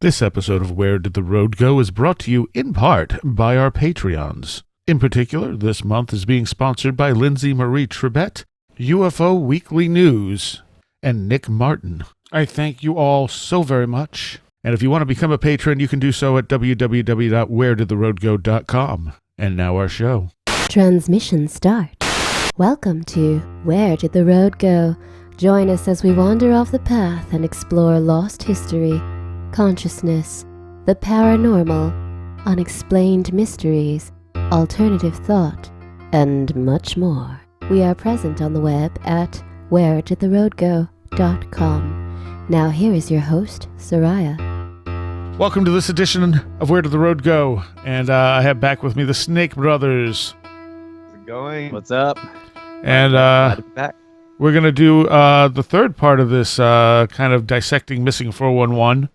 This episode of Where Did the Road Go is brought to you in part by our Patreons. In particular, this month is being sponsored by Lindsay Marie Trebet, UFO Weekly News, and Nick Martin. I thank you all so very much. And if you want to become a patron, you can do so at www.wheredidtheroadgo.com. And now our show. Transmission start. Welcome to Where Did the Road Go? Join us as we wander off the path and explore lost history, consciousness, the paranormal, unexplained mysteries, alternative thought, and much more. We are present on the web at wheredidtheroadgo.com. Now here is your host, Seriah. Welcome to this edition of Where Did the Road Go? And I have back with me the Snake Brothers. How's it going? What's up? And we're going to do the third part of this kind of dissecting Missing 411.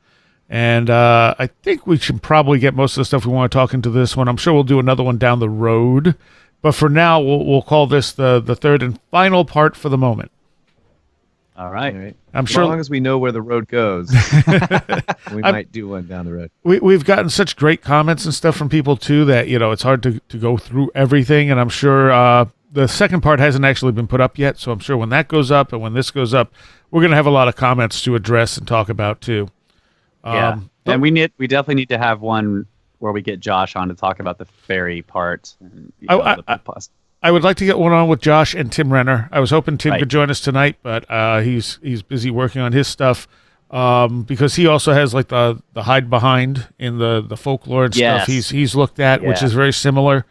And I think we should probably get most of the stuff we want to talk into this one. I'm sure we'll do another one down the road. But for now, we'll call this the third and final part for the moment. All right. I'm As sure, long as we know where the road goes, we might do one down the road. we've gotten such great comments and stuff from people, too, that, you know, it's hard to go through everything. And I'm sure the second part hasn't actually been put up yet. So I'm sure when that goes up and when this goes up, we're going to have a lot of comments to address and talk about, too. Yeah, and we definitely need to have one where we get Josh on to talk about the fairy part. And, I would like to get one on with Josh and Tim Renner. I was hoping Tim could join us tonight, but he's busy working on his stuff because he also has like the hide behind in the folklore and stuff he's looked at, which is very similar.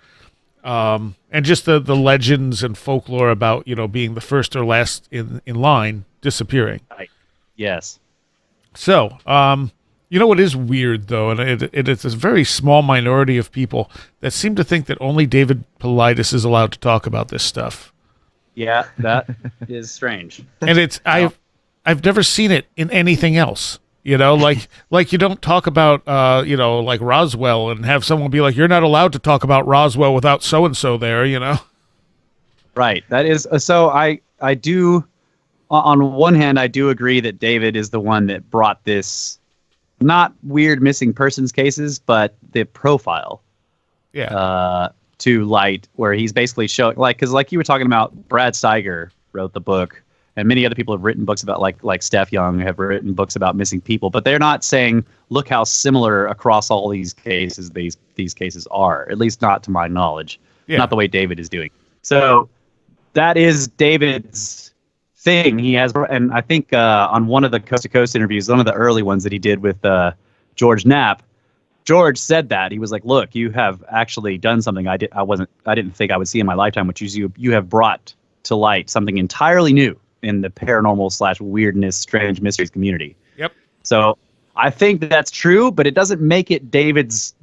And just the legends and folklore about, you know, being the first or last in line disappearing. Right. Yes. So, you know what is weird, though, and it's a very small minority of people that seem to think that only David Paulides is allowed to talk about this stuff. Yeah, that is strange. And it's I've never seen it in anything else. You know, like you don't talk about you know, like Roswell and have someone be like, you're not allowed to talk about Roswell without so and so there. You know, right? That is so. I do. On one hand, I do agree that David is the one that brought this. Not weird missing persons cases, but the profile to light, where he's basically showing, like, because like you were talking about, Brad Steiger wrote the book, and many other people have written books about, like Steph Young have written books about missing people, but they're not saying, look how similar across all these cases these cases are, at least not to my knowledge, not the way David is doing. So that is David's thing. He has, and I think on one of the Coast to Coast interviews, one of the early ones that he did with George Knapp, George said that he was like, "Look, you have actually done something I didn't think I would see in my lifetime, which is you have brought to light something entirely new in the paranormal / weirdness, strange mysteries community." Yep. So I think that's true, but it doesn't make it David's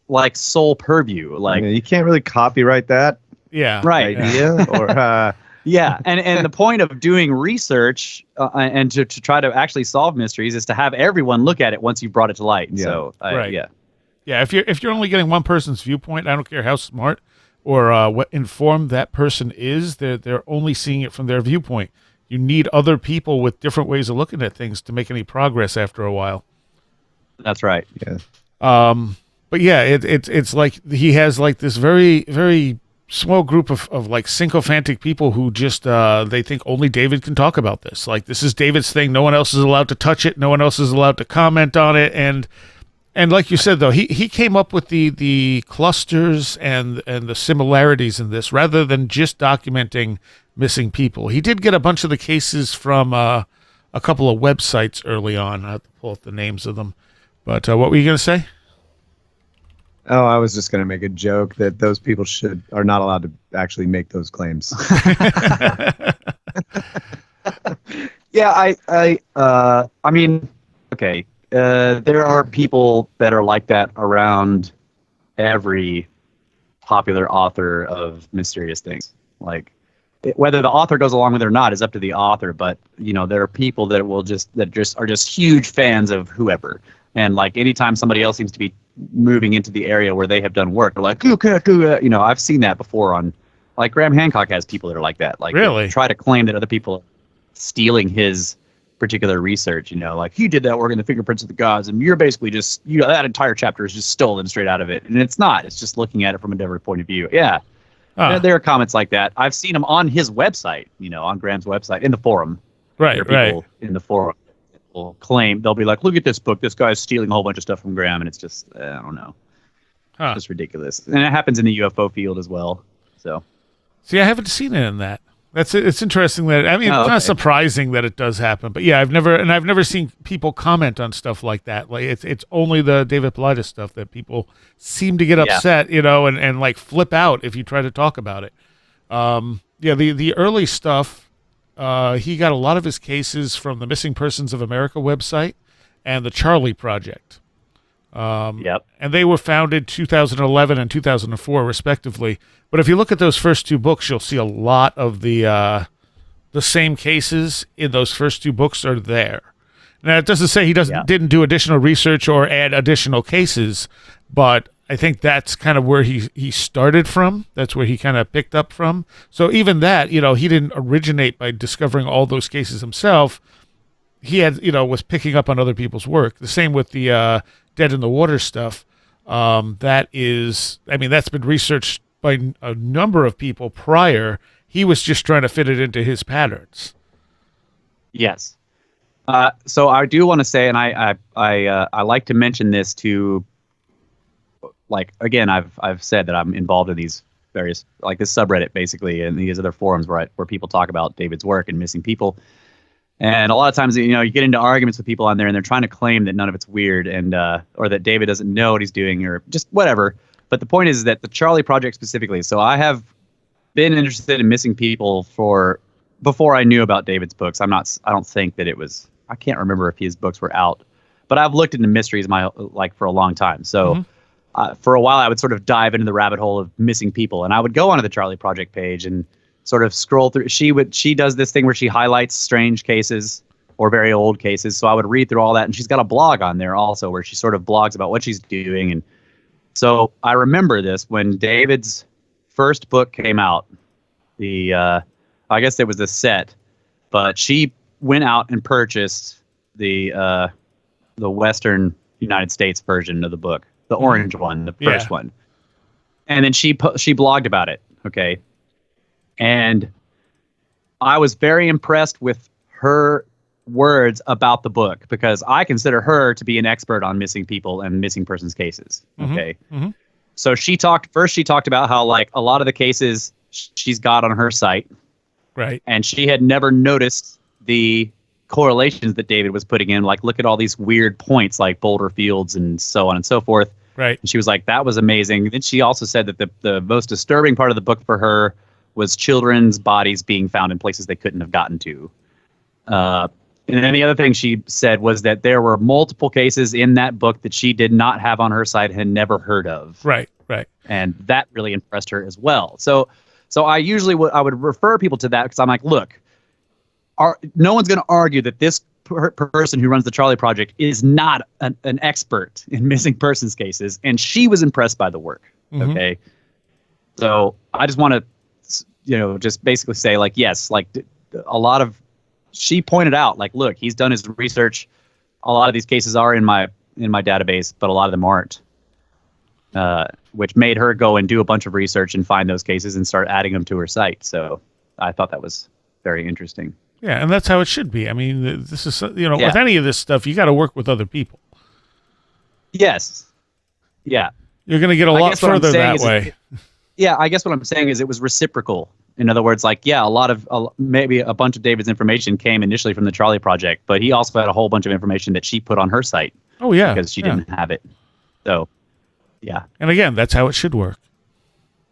like sole purview. Like, you can't really copyright that. Yeah. Right. Idea or. Yeah, and the point of doing research and to try to actually solve mysteries is to have everyone look at it once you've brought it to light. Yeah. So, Yeah. If you're only getting one person's viewpoint, I don't care how smart or what informed that person is. They're only seeing it from their viewpoint. You need other people with different ways of looking at things to make any progress after a while. That's right. Yeah. But yeah, it's like he has like this very, very small group of like sycophantic people who just they think only David can talk about this. Like, this is David's thing. No one else is allowed to touch it. No one else is allowed to comment on it. And like you said, though, he came up with the clusters and the similarities in this rather than just documenting missing people. He did get a bunch of the cases from a couple of websites early on. I have to pull up the names of them. But what were you going to say? Oh, I was just going to make a joke that those people are not allowed to actually make those claims. Yeah, I mean, okay. There are people that are like that around every popular author of mysterious things. Like, whether the author goes along with it or not is up to the author. But you know, there are people that are just huge fans of whoever. And like, anytime somebody else seems to be moving into the area where they have done work, they're like, you know, I've seen that before on, like, Graham Hancock has people that are like that. Like, really try to claim that other people are stealing his particular research, like he did that work in the fingerprints of the gods, and you're basically just, that entire chapter is just stolen straight out of it. And it's not. It's just looking at it from a different point of view. Yeah. There are comments like that. I've seen them on his website, on Graham's website, in the forum. Right, there are people in the forum will claim, they'll be like, look at this book. This guy's stealing a whole bunch of stuff from Graham, and it's just, I don't know. It's just ridiculous. And it happens in the UFO field as well. So, see, I haven't seen it in that. It's interesting that, it's not surprising that it does happen, but yeah, I've never seen people comment on stuff like that. Like it's only the David Paulides stuff that people seem to get upset, and like flip out if you try to talk about it. The early stuff, he got a lot of his cases from the Missing Persons of America website and the Charlie Project. And they were founded 2011 and 2004 respectively. But if you look at those first two books, you'll see a lot of the same cases in those first two books are there. Now, it doesn't say he didn't do additional research or add additional cases, but I think that's kind of where he started from. That's where he kind of picked up from. So even that, he didn't originate by discovering all those cases himself. He had, was picking up on other people's work. The same with the Dead in the Water stuff. That's been researched by a number of people prior. He was just trying to fit it into his patterns. Yes. So I do want to say, and I like to mention this to, like, again, I've said that I'm involved in these various, like this subreddit basically, and these other forums where people talk about David's work and missing people. And a lot of times, you get into arguments with people on there, and they're trying to claim that none of it's weird, and or that David doesn't know what he's doing, or just whatever. But the point is that the Charlie Project specifically. So I have been interested in missing people before I knew about David's books. I don't think that it was. I can't remember if his books were out, but I've looked into mysteries for a long time. So for a while, I would sort of dive into the rabbit hole of missing people, and I would go onto the Charlie Project page and sort of scroll through. She does this thing where she highlights strange cases or very old cases. So I would read through all that, and she's got a blog on there also where she sort of blogs about what she's doing. And so I remember this when David's first book came out. I guess it was a set, but she went out and purchased the Western United States version of the book, the orange one, the first one, and then she blogged about it. Okay. And I was very impressed with her words about the book, because I consider her to be an expert on missing people and missing persons cases. Okay. So she talked about how, like, a lot of the cases she's got on her site. Right. And she had never noticed the correlations that David was putting in. Like, look at all these weird points like boulder fields and so on and so forth. Right. And she was like, that was amazing. Then she also said that the most disturbing part of the book for her was children's bodies being found in places they couldn't have gotten to. And then the other thing she said was that there were multiple cases in that book that she did not have on her site and had never heard of. Right. And that really impressed her as well. So I usually would refer people to that, because I'm like, look, no one's going to argue that this person who runs the Charlie Project is not an expert in missing persons cases, and she was impressed by the work. Okay. So I just want to, just basically say, like, yes, like she pointed out, like, look, he's done his research. A lot of these cases are in my database, but a lot of them aren't. Which made her go and do a bunch of research and find those cases and start adding them to her site. So I thought that was very interesting. Yeah, and that's how it should be. I mean, this is, with any of this stuff, you got to work with other people. Yes. Yeah. You're going to get a lot further that way. I guess what I'm saying is it was reciprocal. In other words, like, maybe a bunch of David's information came initially from the Charlie Project, but he also had a whole bunch of information that she put on her site. Oh, yeah. Because she didn't have it. So, yeah. And again, that's how it should work.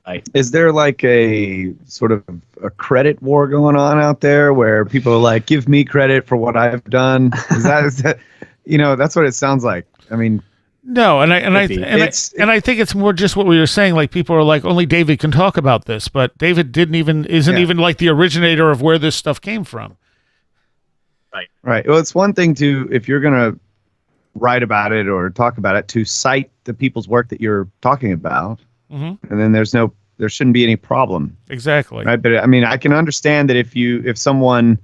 Right. Is there like a sort of a credit war going on out there where people are like, give me credit for what I've done? Is that that's what it sounds like. I mean, no, and I think it's more just what we were saying. Like, people are like, only David can talk about this, but David isn't even like the originator of where this stuff came from. Right. Well, it's one thing if you're gonna write about it or talk about it, to cite the people's work that you're talking about, and then there shouldn't be any problem. Exactly. Right. But I mean, I can understand that if someone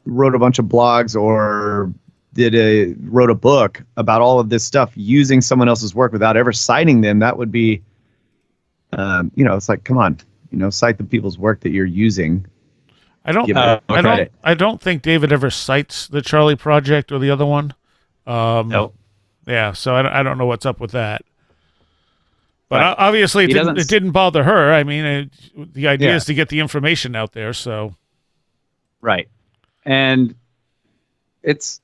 wrote a bunch of blogs or wrote a book about all of this stuff using someone else's work without ever citing them, that would be, it's like, come on, cite the people's work that you're using. I don't think David ever cites the Charlie Project or the other one. No. Yeah, so I don't know what's up with that. But Right. obviously, He it didn't bother her. I mean, the idea Yeah. is to get the information out there. So, Right. And it's,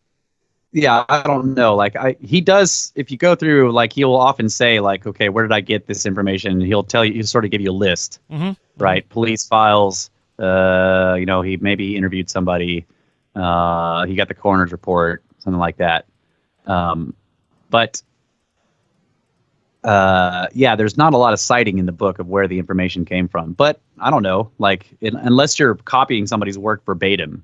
I don't know. Like he does, if you go through, like he'll often say like, okay, where did I get this information? He'll tell you, he'll sort of give you a list, right? Police files, he maybe interviewed somebody, he got the coroner's report, something like that. But there's not a lot of citing in the book of where the information came from. But I don't know, like unless you're copying somebody's work verbatim,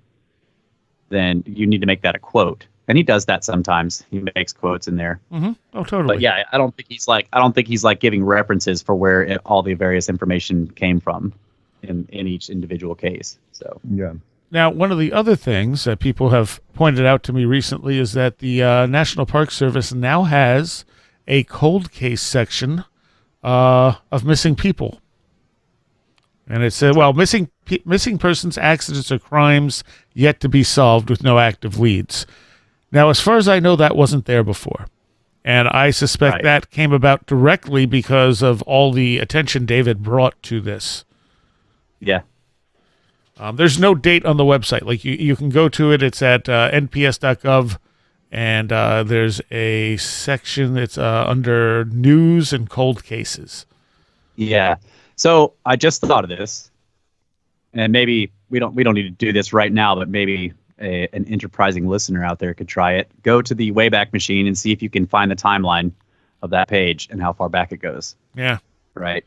then you need to make that a quote. And he does that sometimes. He makes quotes in there. Oh, totally. But yeah, I don't think he's like giving references for where all the various information came from in each individual case. So Yeah. Now, one of the other things that people have pointed out to me recently is that the National Park Service now has a cold case section of missing people. And it said, missing persons, accidents, or crimes yet to be solved with no active leads. Now, as far as I know, that wasn't there before. And I suspect that came about directly because of all the attention David brought to this. yeah. There's no date on the website. Like you can go to it. It's at nps.gov, and there's a section that's under news and cold cases. Yeah. So I just thought of this, and maybe we don't need to do this right now, but maybe an enterprising listener out there could try it. Go to the Wayback Machine and see if you can find the timeline of that page and how far back it goes. Yeah. Right.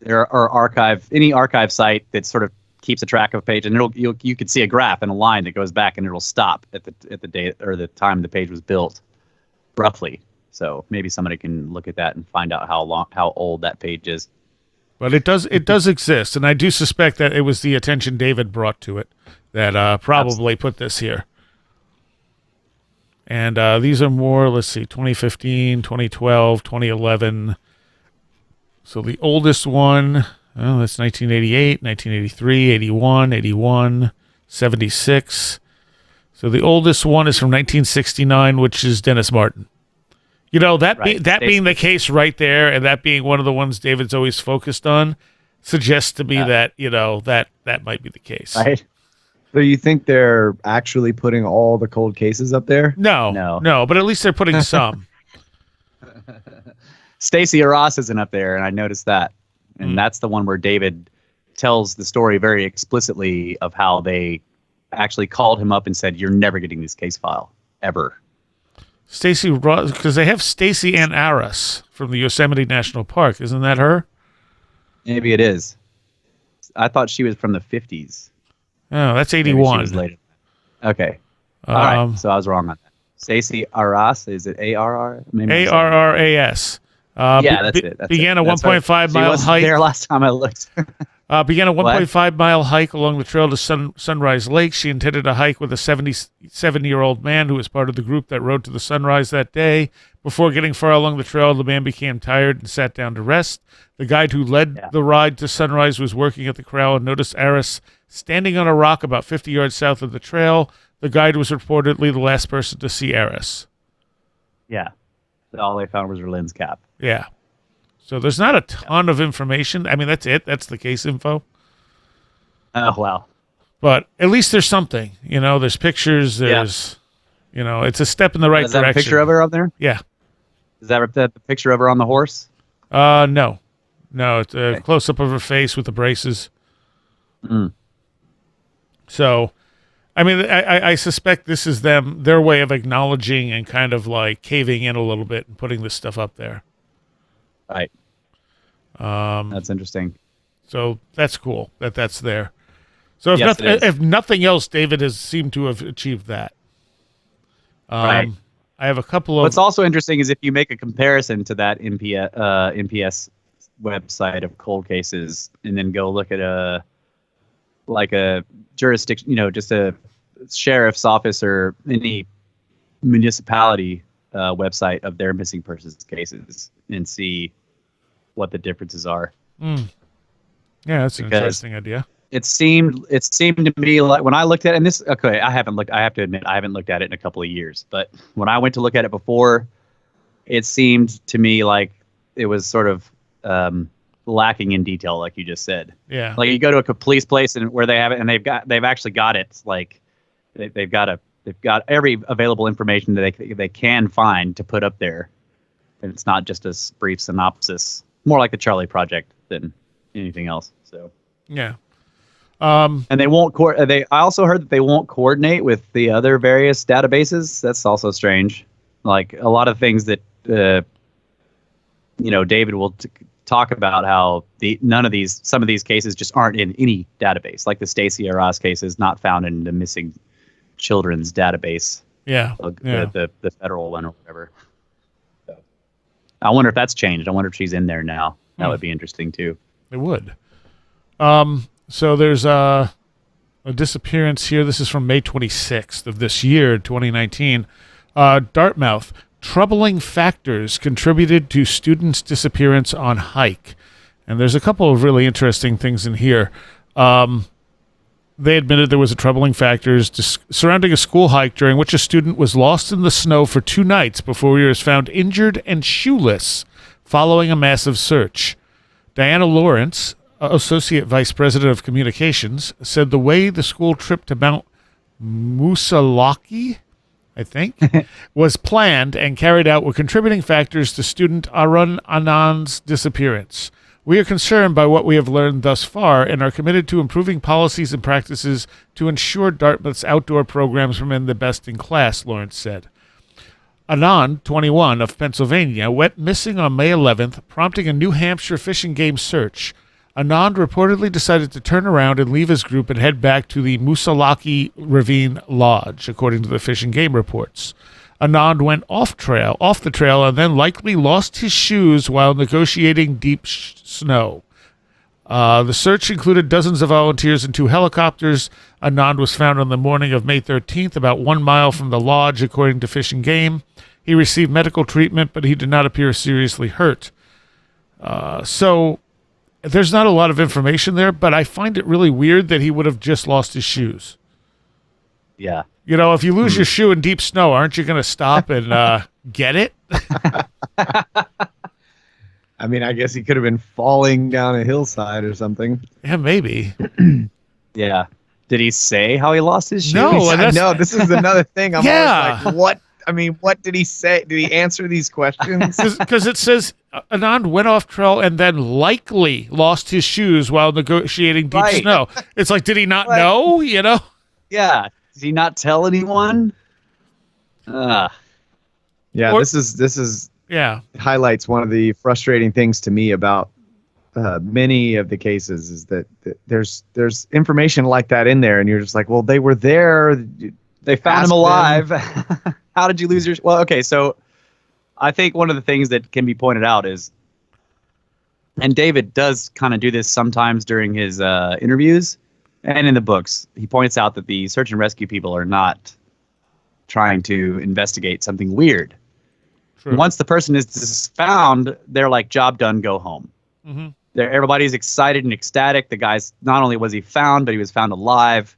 There are any archive site that sort of keeps a track of a page, and you could see a graph and a line that goes back, and it'll stop at the date or the time the page was built, roughly. So maybe somebody can look at that and find out how old that page is. But it does exist, and I do suspect that it was the attention David brought to it that probably put this here. And these are more, let's see, 2015, 2012, 2011. So the oldest one, that's 1988, 1983, 81, 81, 76. So the oldest one is from 1969, which is Dennis Martin. That being the case right there, and that being one of the ones David's always focused on, suggests to me that that might be the case. Right. So you think they're actually putting all the cold cases up there? No, but at least they're putting some. Stacey Ross isn't up there, and I noticed that. And that's the one where David tells the story very explicitly of how they actually called him up and said, "You're never getting this case file, ever." Stacey Ross, because they have Stacey Ann Aras from the Yosemite National Park. Isn't that her? Maybe it is. I thought she was from the 50s. Oh, that's Maybe 81. she was later. Okay. All right. So I was wrong on that. Stacey Arras, is it ARR? ARRAS. Yeah, that's it. Began a 1.5 mile hike. There last time I looked. Began a 1.5 mile hike along the trail to Sunrise Lake. She intended to hike with a 77-year-old man who was part of the group that rode to the sunrise that day. Before getting far along the trail, the man became tired and sat down to rest. The guide who led the ride to sunrise was working at the corral and noticed Aris standing on a rock about 50 yards south of the trail. The guide was reportedly the last person to see Aris. Yeah. All they found was her lens cap. Yeah. So there's not a ton of information. I mean, that's it. That's the case info. Oh, wow. But at least there's something. There's pictures. There's, it's a step in the right direction. Is that a picture of her up there? Yeah. Is that the picture of her on the horse? No. No, it's a close-up of her face with the braces. So, I mean, I suspect this is their way of acknowledging and kind of like caving in a little bit and putting this stuff up there. Right. That's interesting. So that's cool that's there. So if nothing else, David has seemed to have achieved that. Right. I have a couple of. What's also interesting is if you make a comparison to that NPS website of cold cases, and then go look at a jurisdiction, just a sheriff's office or any municipality website of their missing persons cases and see what the differences are. Yeah, that's an interesting idea. It seemed to me like when I looked at it, and this, okay, I have to admit, I haven't looked at it in a couple of years, but when I went to look at it before, it seemed to me like it was sort of lacking in detail, like you just said. Yeah. Like you go to a police place and where they have it, and they've actually got it. Like they've got every available information that they can find to put up there, and it's not just a brief synopsis. More like the Charlie Project than anything else. So. Yeah. And they won't. I also heard that they won't coordinate with the other various databases. That's also strange. Like a lot of things that David will talk about how some of these cases just aren't in any database. Like the Stacey Arras case is not found in the missing children's database. Yeah. The federal one or whatever. So, I wonder if that's changed. I wonder if she's in there now. That would be interesting too. It would. So there's a disappearance here. This is from May 26th of this year, 2019. Dartmouth. Troubling factors contributed to students' disappearance on hike. And there's a couple of really interesting things in here. They admitted there was a troubling factors surrounding a school hike during which a student was lost in the snow for 2 nights before he was found injured and shoeless following a massive search. Diana Lawrence, Associate Vice President of Communications, said the way the school trip to Mount Musalaki, I think, was planned and carried out were contributing factors to student Arun Anand's disappearance. We are concerned by what we have learned thus far and are committed to improving policies and practices to ensure Dartmouth's outdoor programs remain the best in class, Lawrence said. Anand, 21, of Pennsylvania, went missing on May 11th, prompting a New Hampshire Fish and Game search. Anand reportedly decided to turn around and leave his group and head back to the Musalaki Ravine Lodge, according to the Fish and Game reports. Anand went off the trail, and then likely lost his shoes while negotiating deep snow. The search included dozens of volunteers and 2 helicopters. Anand was found on the morning of May 13th, about 1 mile from the lodge, according to Fish and Game. He received medical treatment, but he did not appear seriously hurt. So there's not a lot of information there, but I find it really weird that he would have just lost his shoes. Yeah. You know, if you lose your shoe in deep snow, aren't you going to stop and get it? I mean, I guess he could have been falling down a hillside or something. Yeah, maybe. Yeah. Did he say how he lost his shoes? No, No, this is another thing. I'm Yeah. always like, what? I mean, what did he say? Did he answer these questions? Because it says Anand went off trail and then likely lost his shoes while negotiating deep Right. snow. It's like, did he not Right. know? You know? Yeah. Did he not tell anyone? Yeah, Or- this is Yeah. highlights one of the frustrating things to me about many of the cases is that there's information like that in there, and you're just like, well, they were there. They found Ask him them. alive. How did you lose your... Well, okay, so I think one of the things that can be pointed out is, and David does kind of do this sometimes during his interviews and in the books, he points out that the search and rescue people are not trying to investigate something weird. True. Once the person is found, they're like, job done, go home. Mm-hmm. Everybody's excited and ecstatic. The guy's, not only was he found, but he was found alive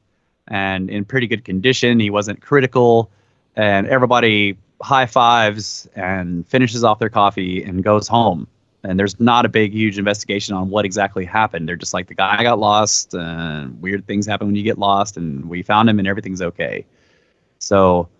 and in pretty good condition. He wasn't critical, and everybody high fives and finishes off their coffee and goes home. And there's not a big, huge investigation on what exactly happened. They're just like, the guy got lost, and weird things happen when you get lost, and we found him and everything's okay. So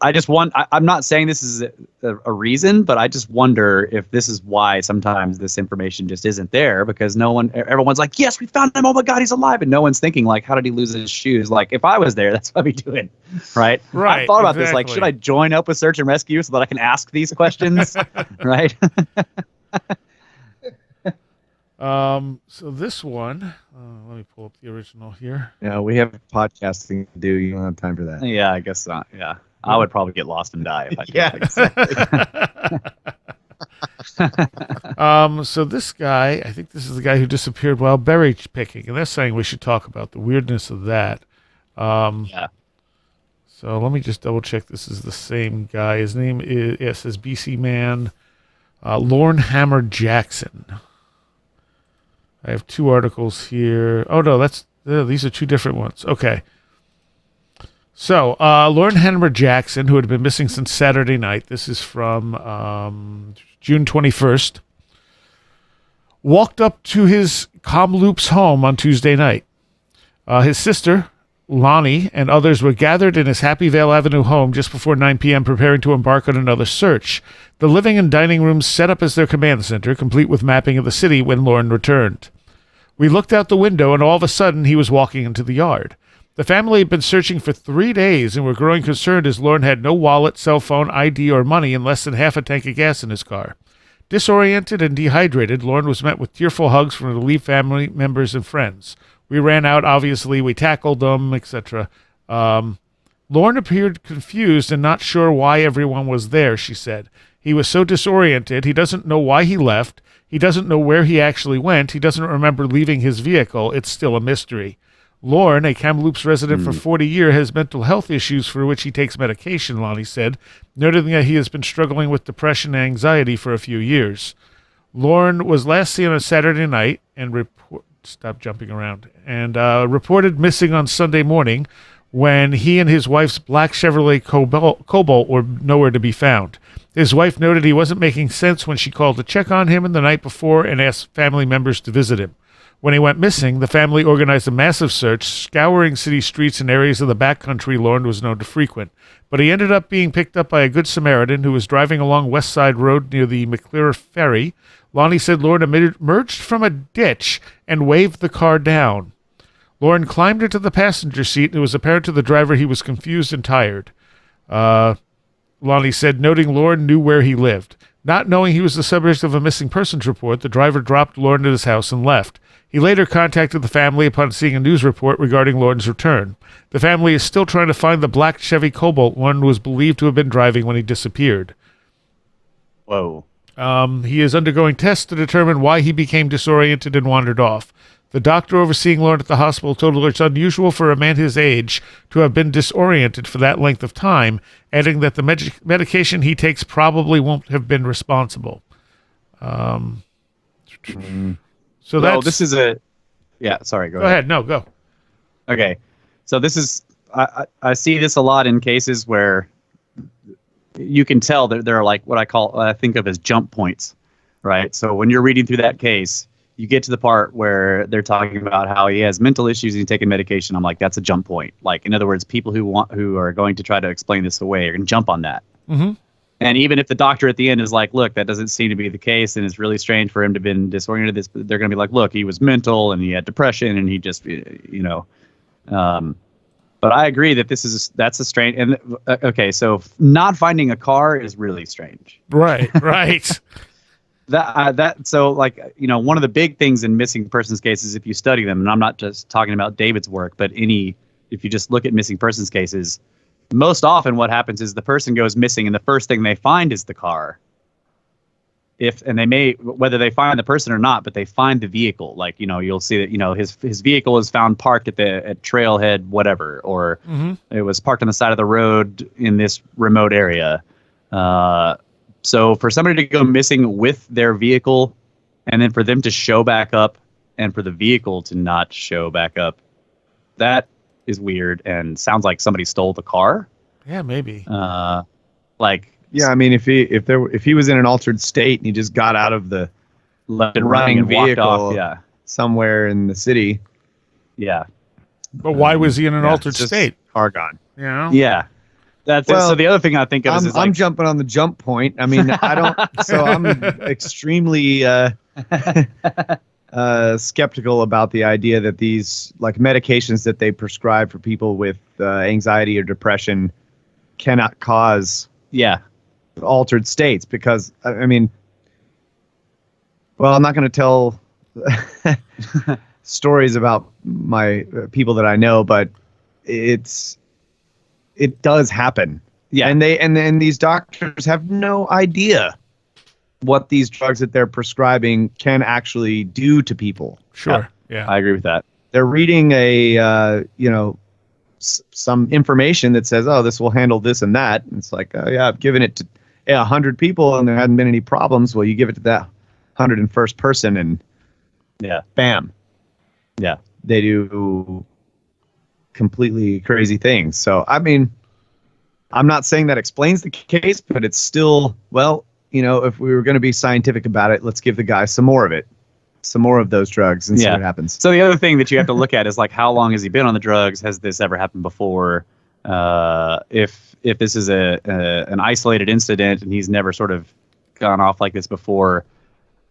I just I'm not saying this is a reason, but I just wonder if this is why sometimes this information just isn't there, because everyone's like, yes, we found him. Oh my God, he's alive. And no one's thinking like, how did he lose his shoes? Like, if I was there, that's what I'd be doing. Right. Right. I thought about this. Like, exactly. should I join up with search and rescue so that I can ask these questions? Right. So this one, let me pull up the original here. Yeah, we have podcasting to do. You don't have time for that. Yeah, I guess not. Yeah. I would probably get lost and die if I did. Yeah, exactly. So this guy, I think this is the guy who disappeared while berry picking, and they're saying we should talk about the weirdness of that. Yeah. So let me just double check this is the same guy. His name is, it says BC Man, Lorne Hammer Jackson. I have 2 articles here. Oh, no, these are 2 different ones. Okay. So, Lorne Hammer Jackson, who had been missing since Saturday night, this is from June 21st, walked up to his Kamloops home on Tuesday night. His sister, Lonnie, and others were gathered in his Happy Vale Avenue home just before 9 p.m. preparing to embark on another search. The living and dining rooms set up as their command center, complete with mapping of the city when Lorne returned. We looked out the window, and all of a sudden he was walking into the yard. The family had been searching for 3 days and were growing concerned as Lorne had no wallet, cell phone, ID, or money and less than half a tank of gas in his car. Disoriented and dehydrated, Lorne was met with tearful hugs from relieved family members and friends. We ran out, obviously. We tackled them, etc. Lorne appeared confused and not sure why everyone was there, she said. He was so disoriented, he doesn't know why he left. He doesn't know where he actually went. He doesn't remember leaving his vehicle. It's still a mystery. Lorne, a Kamloops resident for 40 years, has mental health issues for which he takes medication, Lonnie said, noting that he has been struggling with depression and anxiety for a few years. Lorne was last seen on Saturday night and reported missing on Sunday morning when he and his wife's black Chevrolet Cobalt were nowhere to be found. His wife noted he wasn't making sense when she called to check on him the night before and asked family members to visit him. When he went missing, the family organized a massive search, scouring city streets and areas of the backcountry Lorne was known to frequent. But he ended up being picked up by a Good Samaritan who was driving along West Side Road near the McClure Ferry. Lonnie said Lorne emerged from a ditch and waved the car down. Lorne climbed into the passenger seat, and it was apparent to the driver he was confused and tired. Lonnie said, noting Lorne knew where he lived. Not knowing he was the subject of a missing persons report, the driver dropped Lorne at his house and left. He later contacted the family upon seeing a news report regarding Lorne's return. The family is still trying to find the black Chevy Cobalt Lorne was believed to have been driving when he disappeared. Whoa. He is undergoing tests to determine why he became disoriented and wandered off. The doctor overseeing Lorne at the hospital told her it's unusual for a man his age to have been disoriented for that length of time, adding that the medication he takes probably won't have been responsible. So that's... this is a... Yeah, sorry, go ahead. No, go. Okay. So this is... I see this a lot in cases where you can tell that there are like what I think of as jump points, right? So when you're reading through that case, you get to the part where they're talking about how he has mental issues and he's taking medication. I'm like, that's a jump point. Like, in other words, people who are going to try to explain this away are going to jump on that. Mm-hmm. And even if the doctor at the end is like, look, that doesn't seem to be the case, and it's really strange for him to have been disoriented, they're going to be like, look, he was mental and he had depression and he just, but I agree that that's a strange. And okay, so not finding a car is really strange. Right. So like, one of the big things in missing persons cases, if you study them, and I'm not just talking about David's work, but if you just look at missing persons cases, most often what happens is the person goes missing and the first thing they find is the car. Whether they find the person or not, but they find the vehicle. Like, you'll see that, his vehicle is found parked at trailhead, whatever, or it was parked on the side of the road in this remote area. So for somebody to go missing with their vehicle and then for them to show back up and for the vehicle to not show back up, that is weird and sounds like somebody stole the car. Yeah, maybe. Yeah, I mean, if he was in an altered state and he just got out of the left and running and walked off, somewhere in the city. Yeah. But why was he in an altered state? Car gone. Yeah. That's it. So the other thing I think of is I'm jumping on the jump point. I mean, I'm extremely skeptical about the idea that these like medications that they prescribe for people with anxiety or depression cannot cause altered states, because I mean, well, I'm not going to tell stories about my people that I know, but it does happen. Yeah. And then these doctors have no idea what these drugs that they're prescribing can actually do to people. Sure. Yeah. I agree with that. They're reading a, some information that says, oh, this will handle this and that. And it's like, oh yeah, I've given it to 100 people and there hadn't been any problems. Well, you give it to that 101st person and bam. Yeah. They do completely crazy things. So, I mean, I'm not saying that explains the case, but it's still, well, if we were going to be scientific about it, let's give the guy some more of it, some more of those drugs and see what happens. So the other thing that you have to look at is like, how long has he been on the drugs? Has this ever happened before? If this is an isolated incident and he's never sort of gone off like this before,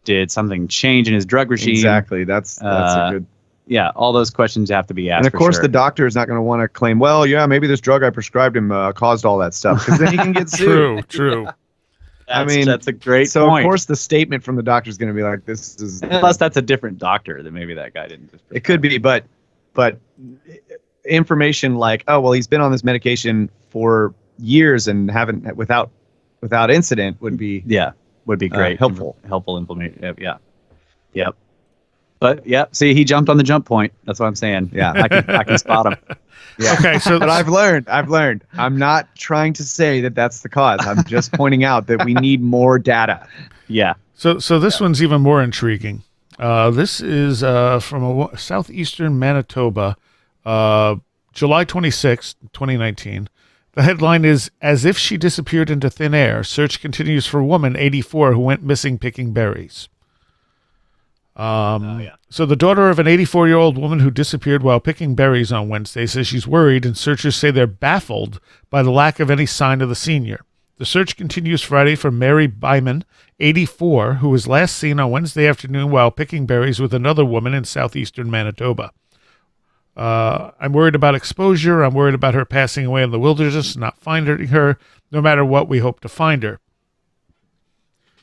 did something change in his drug regime? Exactly. That's a good. Yeah, all those questions have to be asked. And of course, the doctor is not going to want to claim, well, yeah, maybe this drug I prescribed him caused all that stuff, because then he can get sued. True. I mean, that's a great so point. Of course, the statement from the doctor is going to be like, "This is." Unless that's a different doctor, then maybe that guy didn't. Just it could be, but information like, oh well, he's been on this medication for years and haven't without incident would be great, helpful implement. Yep. But see, he jumped on the jump point. That's what I'm saying. Yeah, I can spot him. Yeah. Okay, so but I've learned. I'm not trying to say that that's the cause. I'm just pointing out that we need more data. Yeah. So this one's even more intriguing. This is from southeastern Manitoba, July 26th, 2019. The headline is, "As if she disappeared into thin air, search continues for woman 84 who went missing picking berries." So the daughter of an 84-year-old woman who disappeared while picking berries on Wednesday says she's worried, and searchers say they're baffled by the lack of any sign of the senior. The search continues Friday for Mary Byman, 84, who was last seen on Wednesday afternoon while picking berries with another woman in southeastern Manitoba. I'm worried about exposure. I'm worried about her passing away in the wilderness, not finding her. No matter what, we hope to find her.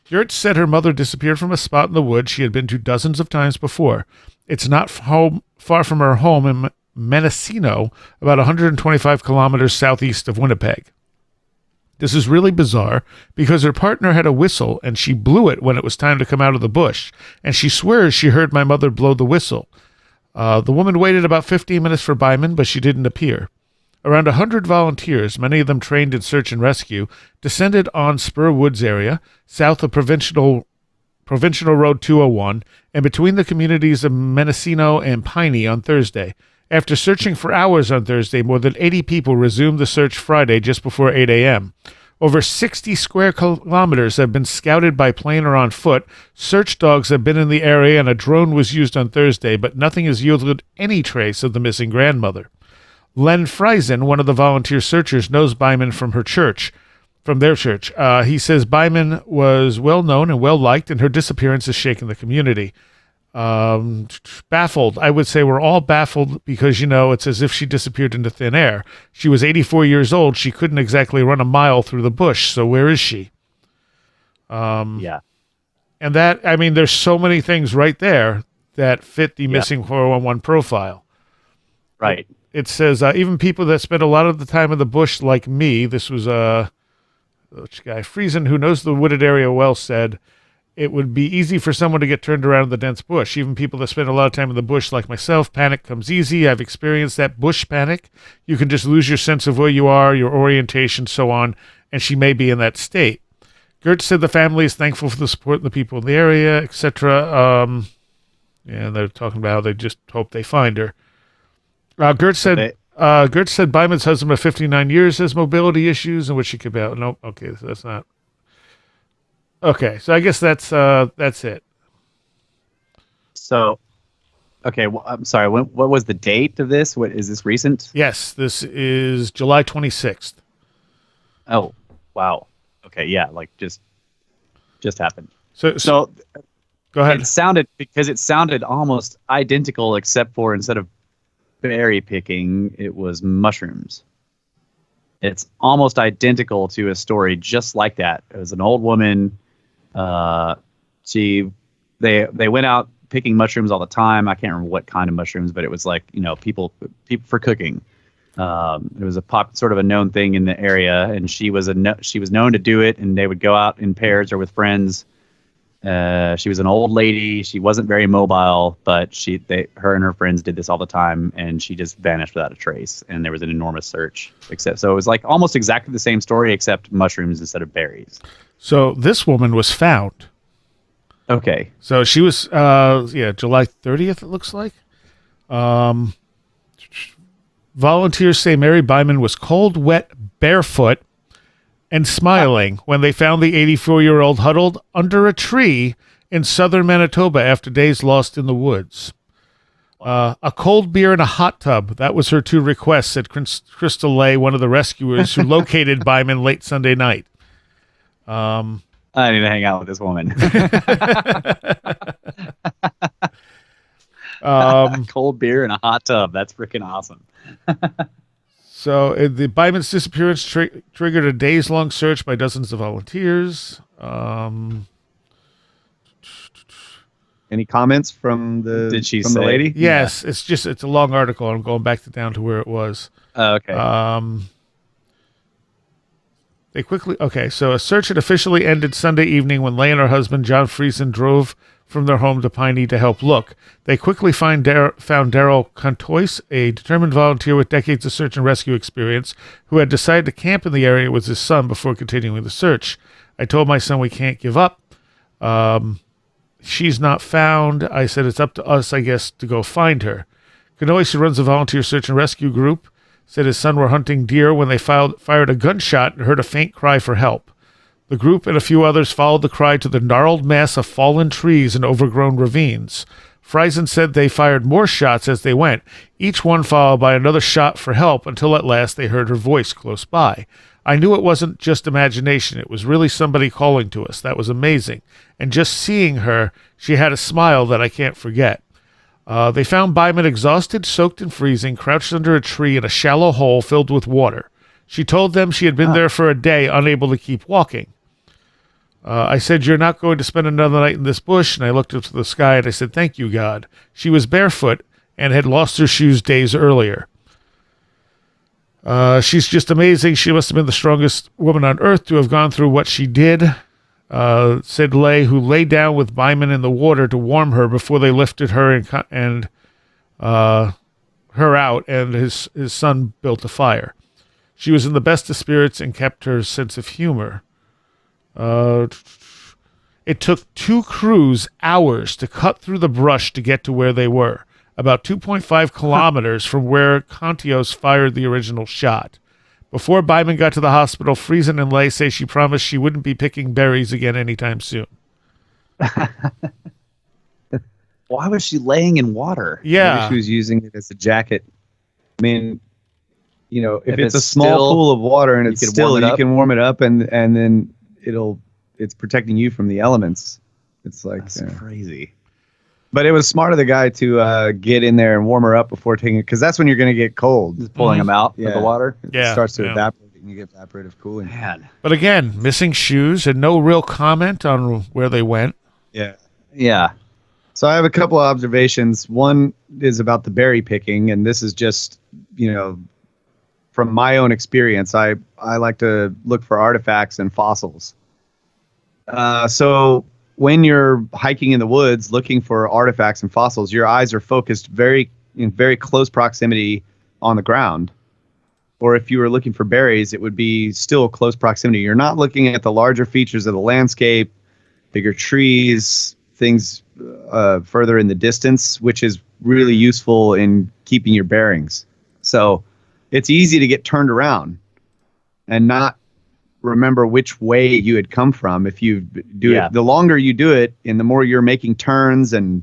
Gertz said her mother disappeared from a spot in the woods she had been to dozens of times before. It's not far from her home in Mendocino, about 125 kilometers southeast of Winnipeg. This is really bizarre because her partner had a whistle and she blew it when it was time to come out of the bush, and she swears she heard my mother blow the whistle. The woman waited about 15 minutes for Byman, but she didn't appear. Around 100 volunteers, many of them trained in search and rescue, descended on Spur Woods area, south of Provincial Road 201, and between the communities of Mendocino and Piney on Thursday. After searching for hours on Thursday, more than 80 people resumed the search Friday just before 8 a.m. Over 60 square kilometers have been scouted by plane or on foot. Search dogs have been in the area, and a drone was used on Thursday, but nothing has yielded any trace of the missing grandmother. Len Friesen, one of the volunteer searchers, knows Byman from their church. He says Byman was well known and well liked, and her disappearance has shaken the community. Baffled. I would say we're all baffled because, it's as if she disappeared into thin air. She was 84 years old. She couldn't exactly run a mile through the bush. So where is she? Yeah. And there's so many things right there that fit the missing 411 profile. Right. It says, even people that spend a lot of the time in the bush like me, this was which guy, Friesen, who knows the wooded area well, said, it would be easy for someone to get turned around in the dense bush. Even people that spend a lot of time in the bush like myself, panic comes easy. I've experienced that bush panic. You can just lose your sense of where you are, your orientation, so on, and she may be in that state. Gertz said the family is thankful for the support of the people in the area, etc. And they're talking about how they just hope they find her. Gertz said Byman's husband of 59 years has mobility issues in which she could be out. Nope. Okay, so that's not. Okay, so I guess that's it. So, okay, I'm sorry. What was the date of this? What is this recent? Yes, this is July 26th. Oh, wow. Okay, yeah, like just happened. So go ahead. It sounded almost identical, except for instead of berry picking, it was mushrooms. It's almost identical to a story just like that. It was an old woman. They went out picking mushrooms all the time. I can't remember what kind of mushrooms, but it was like, people for cooking. It was sort of a known thing in the area, and she was known to do it. And they would go out in pairs or with friends She was an old lady. She wasn't very mobile, but her and her friends did this all the time, and she just vanished without a trace. And there was an enormous search. So it was like almost exactly the same story, except mushrooms instead of berries. So this woman was found. Okay. So she was, July 30th, it looks like. Volunteers say Mary Byman was cold, wet, barefoot, and smiling when they found the 84-year-old huddled under a tree in southern Manitoba after days lost in the woods. A cold beer and a hot tub. That was her 2 requests, said Crystal Lay, one of the rescuers who located Byman late Sunday night. I need to hang out with this woman. Cold beer and a hot tub. That's freaking awesome. So the Byman's disappearance triggered a days-long search by dozens of volunteers. Any comments from the the lady? Yes, yeah. It's a long article. I'm going back down to where it was. Oh, okay. So a search had officially ended Sunday evening when Lay and her husband, John Friesen, drove from their home to Piney to help look. They quickly found Daryl Contois, a determined volunteer with decades of search and rescue experience, who had decided to camp in the area with his son before continuing the search. I told my son we can't give up. She's not found. I said it's up to us, I guess, to go find her. Contois, who runs a volunteer search and rescue group, said his son were hunting deer when they fired a gunshot and heard a faint cry for help. The group and a few others followed the cry to the gnarled mass of fallen trees and overgrown ravines. Friesen said they fired more shots as they went, each one followed by another shot for help until at last they heard her voice close by. I knew it wasn't just imagination. It was really somebody calling to us. That was amazing. And just seeing her, she had a smile that I can't forget. They found Byman exhausted, soaked and freezing, crouched under a tree in a shallow hole filled with water. She told them she had been there for a day, unable to keep walking. I said, "You're not going to spend another night in this bush." And I looked up to the sky and I said, "Thank you, God." She was barefoot and had lost her shoes days earlier. She's just amazing. She must have been the strongest woman on earth to have gone through what she did, said Lay, who lay down with Byman in the water to warm her before they lifted her and her out, and his son built a fire. She was in the best of spirits and kept her sense of humor. It took 2 crews hours to cut through the brush to get to where they were, about 2.5 kilometers from where Contios fired the original shot. Before Byman got to the hospital, Friesen and Lay say she promised she wouldn't be picking berries again anytime soon. Why was she laying in water? Yeah. Maybe she was using it as a jacket. I mean, if it's a small still, pool of water and it's still, you can warm it up and then it's protecting you from the elements. It's like that's crazy. But it was smart of the guy to get in there and warm her up before taking it, because that's when you're going to get cold. Just pulling them out with the water. It starts to evaporate and you get evaporative cooling. Man. But again, missing shoes and no real comment on where they went. Yeah. Yeah. So I have a couple of observations. One is about the berry picking, and this is just, from my own experience. I like to look for artifacts and fossils. So when you're hiking in the woods looking for artifacts and fossils, your eyes are focused in very close proximity on the ground. Or if you were looking for berries, it would be still close proximity. You're not looking at the larger features of the landscape, bigger trees, things further in the distance, which is really useful in keeping your bearings. So it's easy to get turned around and not remember which way you had come from. If you do it, the longer you do it, and the more you're making turns and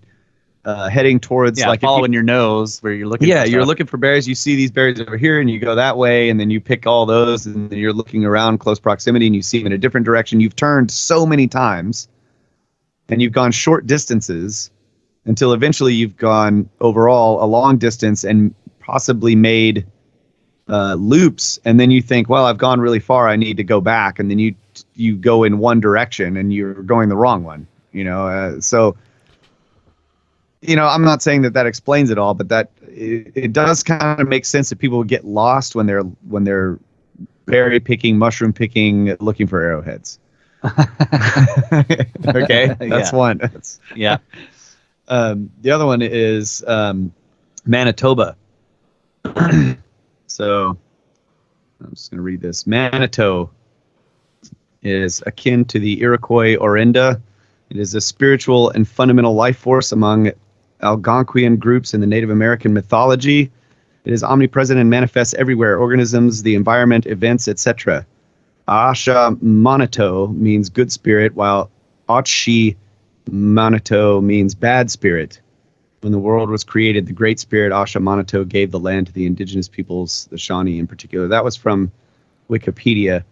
heading towards, following your nose where you're looking. Yeah, you're looking for berries. You see these berries over here, and you go that way, and then you pick all those, and then you're looking around close proximity, and you see them in a different direction. You've turned so many times, and you've gone short distances until eventually you've gone overall a long distance and possibly made loops, and then you think, well, I've gone really far, I need to go back, and then you go in one direction and you're going the wrong one. So I'm not saying that explains it all, but that it does kind of make sense that people get lost when they're berry picking, mushroom picking, looking for arrowheads. Okay, that's Yeah. one. Yeah. The other one is Manitoba. So I'm just going to read this. Manitou is akin to the Iroquois Orinda. It is a spiritual and fundamental life force among Algonquian groups in the Native American mythology. It is omnipresent and manifests everywhere: organisms, the environment, events, etc. Asha Manito means good spirit, while Otshi Manito means bad spirit. When the world was created, the Great Spirit Asha Manito gave the land to the indigenous peoples, the Shawnee in particular. That was from Wikipedia.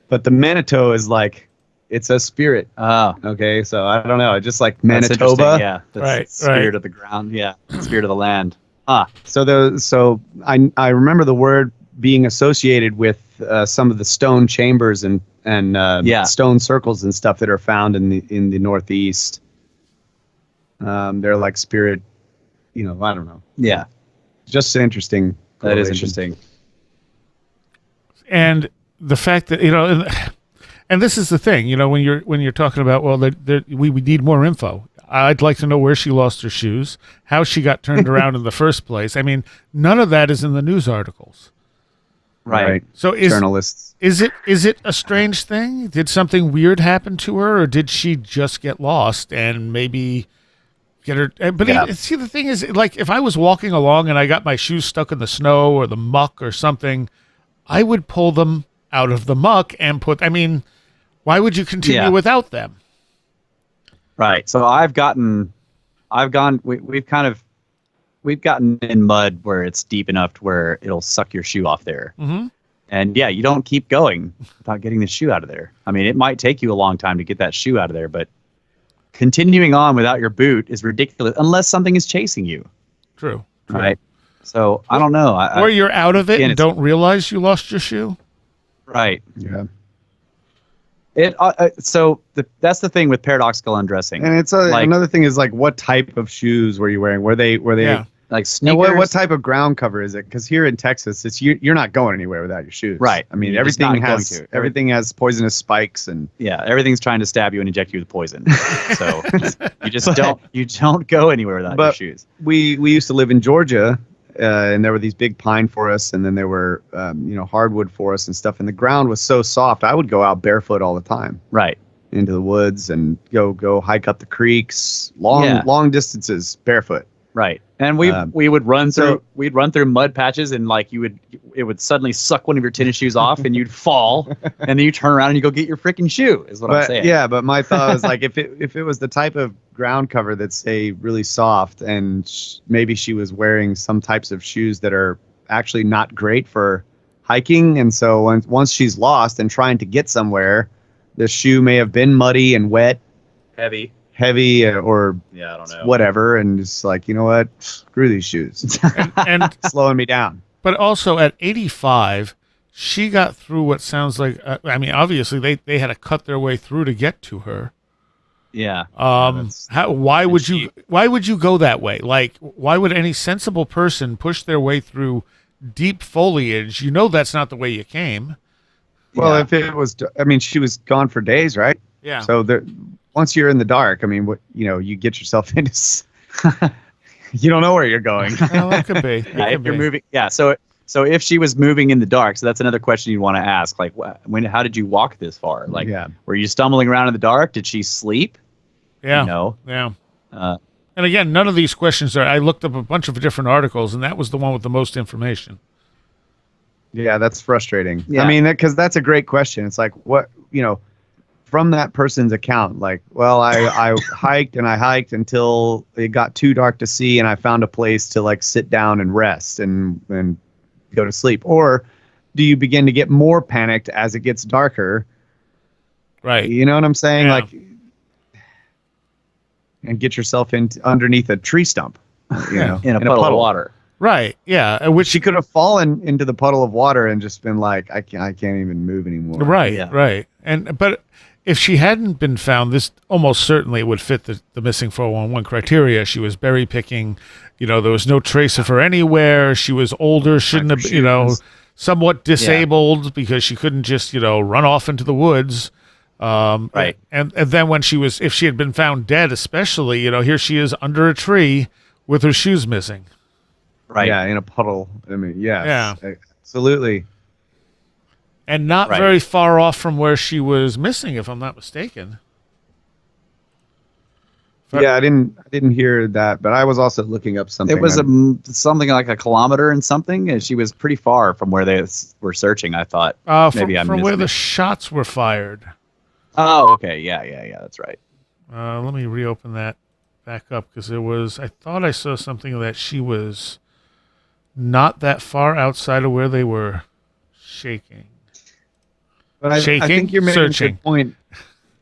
But the Manito is like, it's a spirit. Oh, Okay, so I don't know. Just like that's interesting. Manitoba. Yeah. That's Right, spirit right. of the ground. Yeah. Spirit of the land. Ah. So I remember the word being associated with some of the stone chambers and stone circles and stuff that are found in the Northeast. They're like spirit, I don't know. Yeah. Just interesting. That is correlation. interesting. And the fact that and this is the thing, when you're talking about, well, we need more info. I'd like to know where she lost her shoes, how she got turned around in the first place. I mean, none of that is in the news articles. Right. So Journalists. is it a strange thing? Did something weird happen to her, or did she just get lost and maybe get her? But see, the thing is, like, if I was walking along and I got my shoes stuck in the snow or the muck or something, I would pull them out of the muck and put. I mean, why would you continue without them? Right. So we've gotten in mud where it's deep enough to where it'll suck your shoe off there. Mm-hmm. And yeah, you don't keep going without getting the shoe out of there. I mean, it might take you a long time to get that shoe out of there, but continuing on without your boot is ridiculous unless something is chasing you. True. Right. So I don't know. Or you're out of it again, and don't realize you lost your shoe. Right. Yeah. That's the thing with paradoxical undressing. And it's another thing is like, what type of shoes were you wearing? Were they like now, sneakers? what type of ground cover is it? Because here in Texas, it's you're not going anywhere without your shoes. Right. I mean, You're just not everything has poisonous spikes and everything's trying to stab you and inject you with poison. So you just don't go anywhere without your shoes. We used to live in Georgia, and there were these big pine forests, and then there were hardwood forests and stuff. And the ground was so soft, I would go out barefoot all the time. Right. Into the woods and go hike up the creeks, long distances barefoot. Right. And we would run through mud patches, and like it would suddenly suck one of your tennis shoes off and you'd fall, and then you turn around and you go get your freaking shoe is what I'm saying. Yeah, but my thought was like, if it was the type of ground cover that's say really soft, and maybe she was wearing some types of shoes that are actually not great for hiking, and so once she's lost and trying to get somewhere, the shoe may have been muddy and wet, heavy or I don't know, whatever, and just like, you know what, screw these shoes. And slowing me down. But also at 85, she got through what sounds like, I mean, obviously they had to cut their way through to get to her. Yeah. Why would you go that way? Like, why would any sensible person push their way through deep foliage? You know, that's not the way you came. Well, if it was, I mean, she was gone for days, right? Yeah. So once you're in the dark, I mean, you get yourself into, you don't know where you're going. Well, that could be. You're moving. Yeah. So if she was moving in the dark, so that's another question you'd want to ask. Like, how did you walk this far? Like, were you stumbling around in the dark? Did she sleep? Yeah. No. Yeah. And again, none of these questions I looked up a bunch of different articles, and that was the one with the most information. Yeah, that's frustrating. Yeah. I mean, because that's a great question. It's like, what, from that person's account, like, well, I hiked until it got too dark to see, and I found a place to like sit down and rest and go to sleep. Or do you begin to get more panicked as it gets darker? Right. You know what I'm saying? Yeah. Like, and get yourself underneath a tree stump, in a puddle of water. Right. Yeah. Which she could have fallen into the puddle of water and just been like, I can't even move anymore. Right. Yeah. Right. But if she hadn't been found, this almost certainly would fit the missing 411 criteria. She was berry picking. There was no trace of her anywhere. She was older, shouldn't have, somewhat disabled because she couldn't just, run off into the woods. Right. And then when if she had been found dead, especially, here she is under a tree with her shoes missing. Right. Yeah, in a puddle. I mean, yes, Yeah. absolutely. And not Right. very far off from where she was missing, if I'm not mistaken. Yeah, I didn't hear that, but I was also looking up something. It was something like a kilometer and something, and she was pretty far from where they were searching. I thought maybe I'm from where missing the it. shots were fired. Oh, okay, yeah, that's right. Let me reopen that back up because I thought I saw something that she was not that far outside of where they were shaking. But I think you're making Searching. a good point.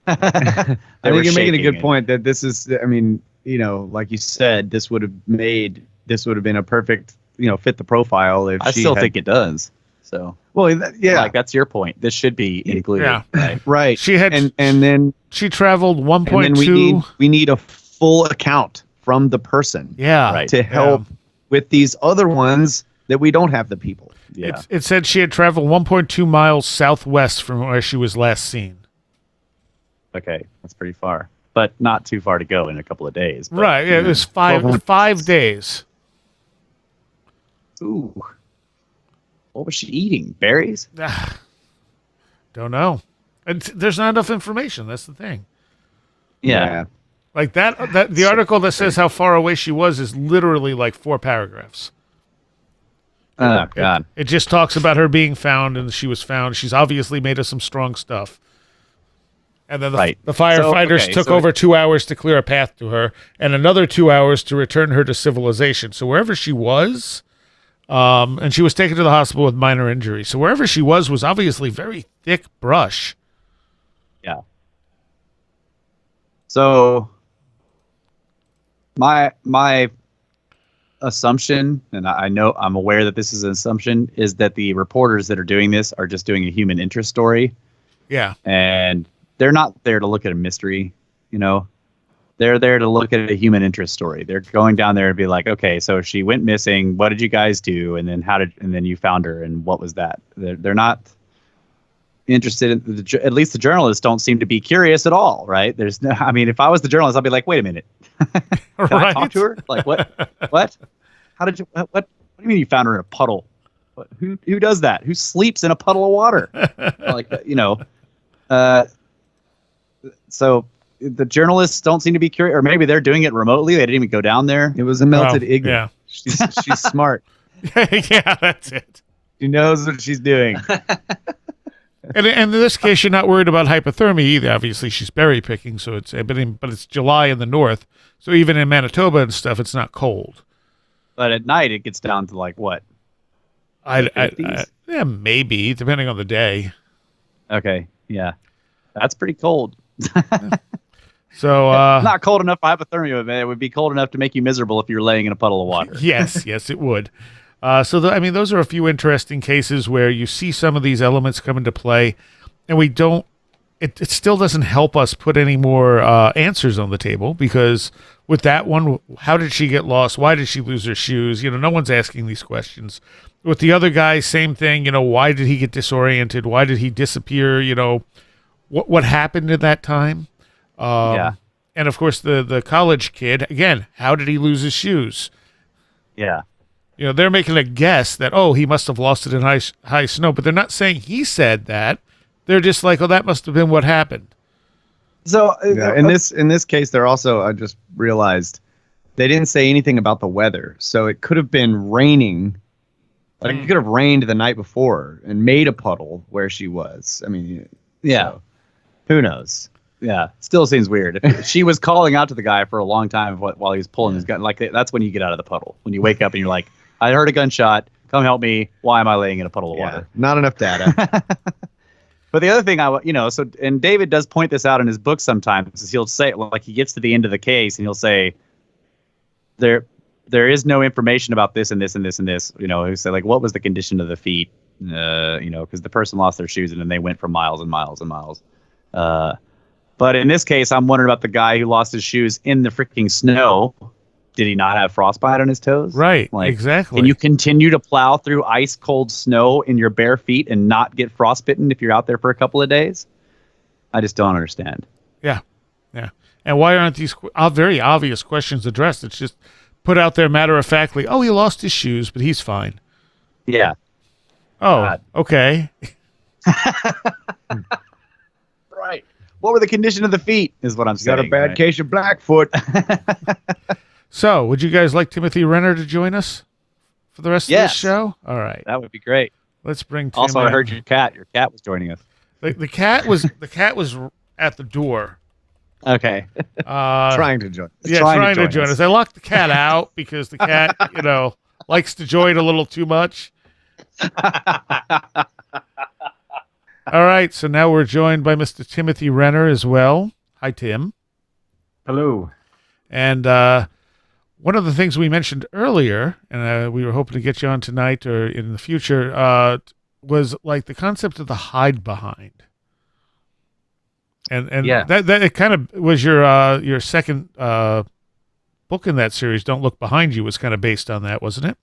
I They were think you're making a shaking good it. point that this is. I mean, like you said, this would have been a perfect, fit the profile if I she still had- think it does. So, Well, yeah, like that's your point. This should be included. Yeah. Right. right. She had and then she traveled and then 1.2. we need a full account from the person Yeah. Right. to help with these other ones that we don't have the people. Yeah. It said she had traveled 1.2 miles southwest from where she was last seen. Okay, that's pretty far, but not too far to go in a couple of days. But, Right. Yeah, it was 5 days. Ooh. What was she eating? Berries? Don't know. And there's not enough information. That's the thing. Yeah. Like the article that says how far away she was is literally like 4 paragraphs. Oh God. It just talks about her being found and she was found. She's obviously made of some strong stuff. And then Right. the firefighters took over 2 hours to clear a path to her and another 2 hours to return her to civilization. So wherever she was, and she was taken to the hospital with minor injuries. So wherever she was obviously very thick brush. Yeah. So my assumption, and I know I'm aware that this is an assumption, is that the reporters that are doing this are just doing a human interest story, Yeah. and they're not there to look at a mystery. They're there to look at a human interest story. They're going down there and be like, okay, so she went missing. What did you guys do? And then and then you found her, and what was that? They're not interested in at least the journalists don't seem to be curious at all, right? There's no, I mean, if I was the journalist, I'd be like, wait a minute, can I talk to her? Like, what? How did you? What do you mean you found her in a puddle? Who does that? Who sleeps in a puddle of water? So the journalists don't seem to be curious, or maybe they're doing it remotely. They didn't even go down there. It was a melted igloo. Yeah. She's smart. Yeah, that's it. She knows what she's doing. And in this case, you're not worried about hypothermia either. Obviously, she's berry picking, so but it's July in the north, so even in Manitoba and stuff, it's not cold. But at night, it gets down to like what? Yeah, maybe depending on the day. Okay, yeah, that's pretty cold. So Not cold enough for hypothermia, but it would be cold enough to make you miserable if you were laying in a puddle of water. yes, it would. Those are a few interesting cases where you see some of these elements come into play, and we don't. It still doesn't help us put any more answers on the table because with that one, how did she get lost? Why did she lose her shoes? No one's asking these questions. With the other guy, same thing. Why did he get disoriented? Why did he disappear? What happened at that time? Yeah. And of course, the college kid again. How did he lose his shoes? Yeah. They're making a guess that he must have lost it in high snow, but they're not saying he said that. They're just like, that must have been what happened. So in this case, they're also, I just realized, they didn't say anything about the weather, so it could have been raining. Like it could have rained the night before and made a puddle where she was. I mean, yeah. so, who knows? Yeah, still seems weird. If she was calling out to the guy for a long time while he was pulling his gun. Like that's when you get out of the puddle. When you wake up and you're like, I heard a gunshot. Come help me. Why am I laying in a puddle of water? Not enough data. But the other thing and David does point this out in his book sometimes, is he'll say, like, he gets to the end of the case and he'll say, there is no information about this and this and this and this. He'll say, like, what was the condition of the feet? Because the person lost their shoes and then they went for miles and miles and miles. But in this case, I'm wondering about the guy who lost his shoes in the freaking snow. Did he not have frostbite on his toes? Right, Like, exactly. Can you continue to plow through ice cold snow in your bare feet and not get frostbitten if you're out there for a couple of days? I just don't understand. Yeah. And why aren't these very obvious questions addressed? It's just put out there matter-of-factly, oh, he lost his shoes, but he's fine. Yeah. Oh, okay. Right. What were the condition of the feet? Is what I'm saying. Got a bad right? case of Blackfoot. So, would you guys like Timothy Renner to join us for the rest of this Yes. show? All right. That would be great. Let's bring Tim Also, I in. heard your cat. Your cat was joining us. The cat was at the door. Okay. Trying to join. Yeah, trying to join us. I locked the cat out because the cat, likes to join a little too much. All right, so now we're joined by Mr. Timothy Renner as well. Hi, Tim. Hello. And one of the things we mentioned earlier, and we were hoping to get you on tonight or in the future, was like the concept of the hide behind. And Yeah. that it kind of was your second book in that series. Don't Look Behind You was kind of based on that, wasn't it?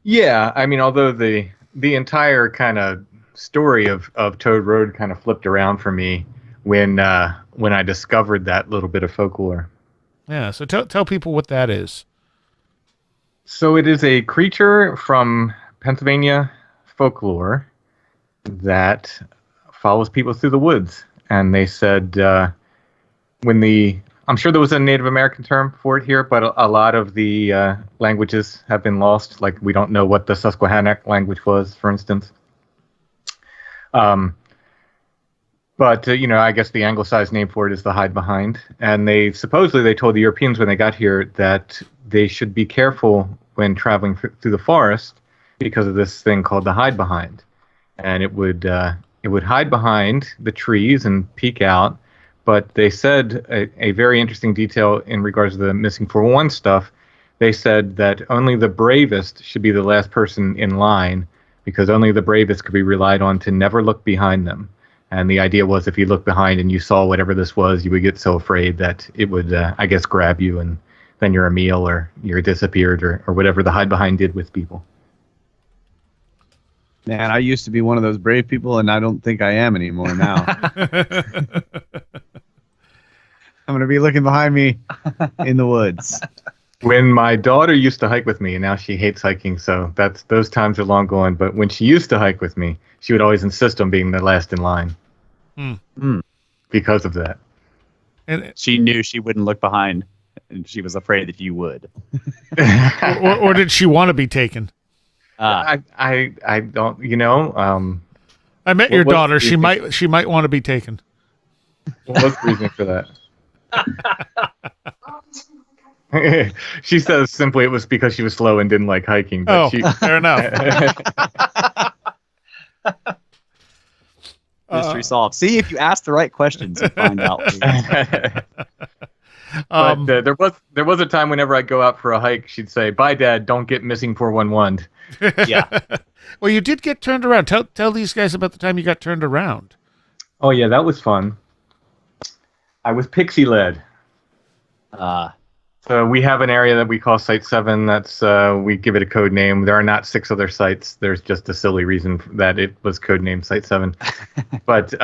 Yeah, I mean, although the entire kind of story of Toad Road kind of flipped around for me when I discovered that little bit of folklore. Yeah. So tell people what that is. So it is a creature from Pennsylvania folklore that follows people through the woods. And they said I'm sure there was a Native American term for it here, but a lot of the languages have been lost. Like we don't know what the Susquehannock language was, for instance. But I guess the anglicized name for it is the hide behind. And they told the Europeans when they got here that they should be careful when traveling through the forest because of this thing called the hide behind. And it would hide behind the trees and peek out. But they said a very interesting detail in regards to the missing 411 stuff. They said that only the bravest should be the last person in line because only the bravest could be relied on to never look behind them. And the idea was if you looked behind and you saw whatever this was, you would get so afraid that it would, grab you and then you're a meal or you're disappeared or whatever the hide behind did with people. Man, I used to be one of those brave people, and I don't think I am anymore now. I'm going to be looking behind me in the woods. When my daughter used to hike with me, and now she hates hiking, so those times are long gone. But when she used to hike with me, she would always insist on being the last in line because of that. And She knew she wouldn't look behind, and she was afraid that you would. or did she want to be taken? I don't, I met your what's daughter. the She might want to be taken. What was the reason for that? She says simply it was because she was slow and didn't like hiking. But Fair enough. Mystery solved. See, if you ask the right questions, you find out. But there was a time whenever I'd go out for a hike, she'd say, "Bye, Dad. Don't get missing 411." Yeah. Well, you did get turned around. Tell these guys about the time you got turned around. Oh yeah, that was fun. I was pixie led. So we have an area that we call Site 7. That's we give it a code name. There are not 6 other sites. There's just a silly reason that it was codenamed Site 7. But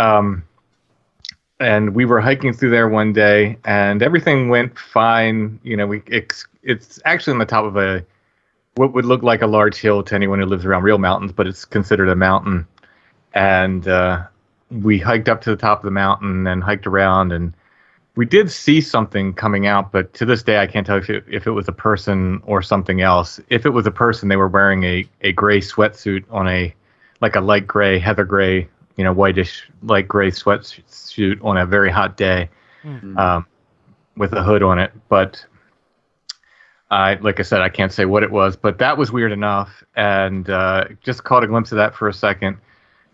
and we were hiking through there one day, and everything went fine. It's actually on the top of what would look like a large hill to anyone who lives around real mountains, but it's considered a mountain. And we hiked up to the top of the mountain and hiked around, and we did see something coming out, but to this day I can't tell if it was a person or something else. If it was a person, they were wearing a gray sweatsuit on a light gray, heather gray, whitish light gray sweatsuit on a very hot day, with a hood on it. But like I said, I can't say what it was, but that was weird enough, and just caught a glimpse of that for a second.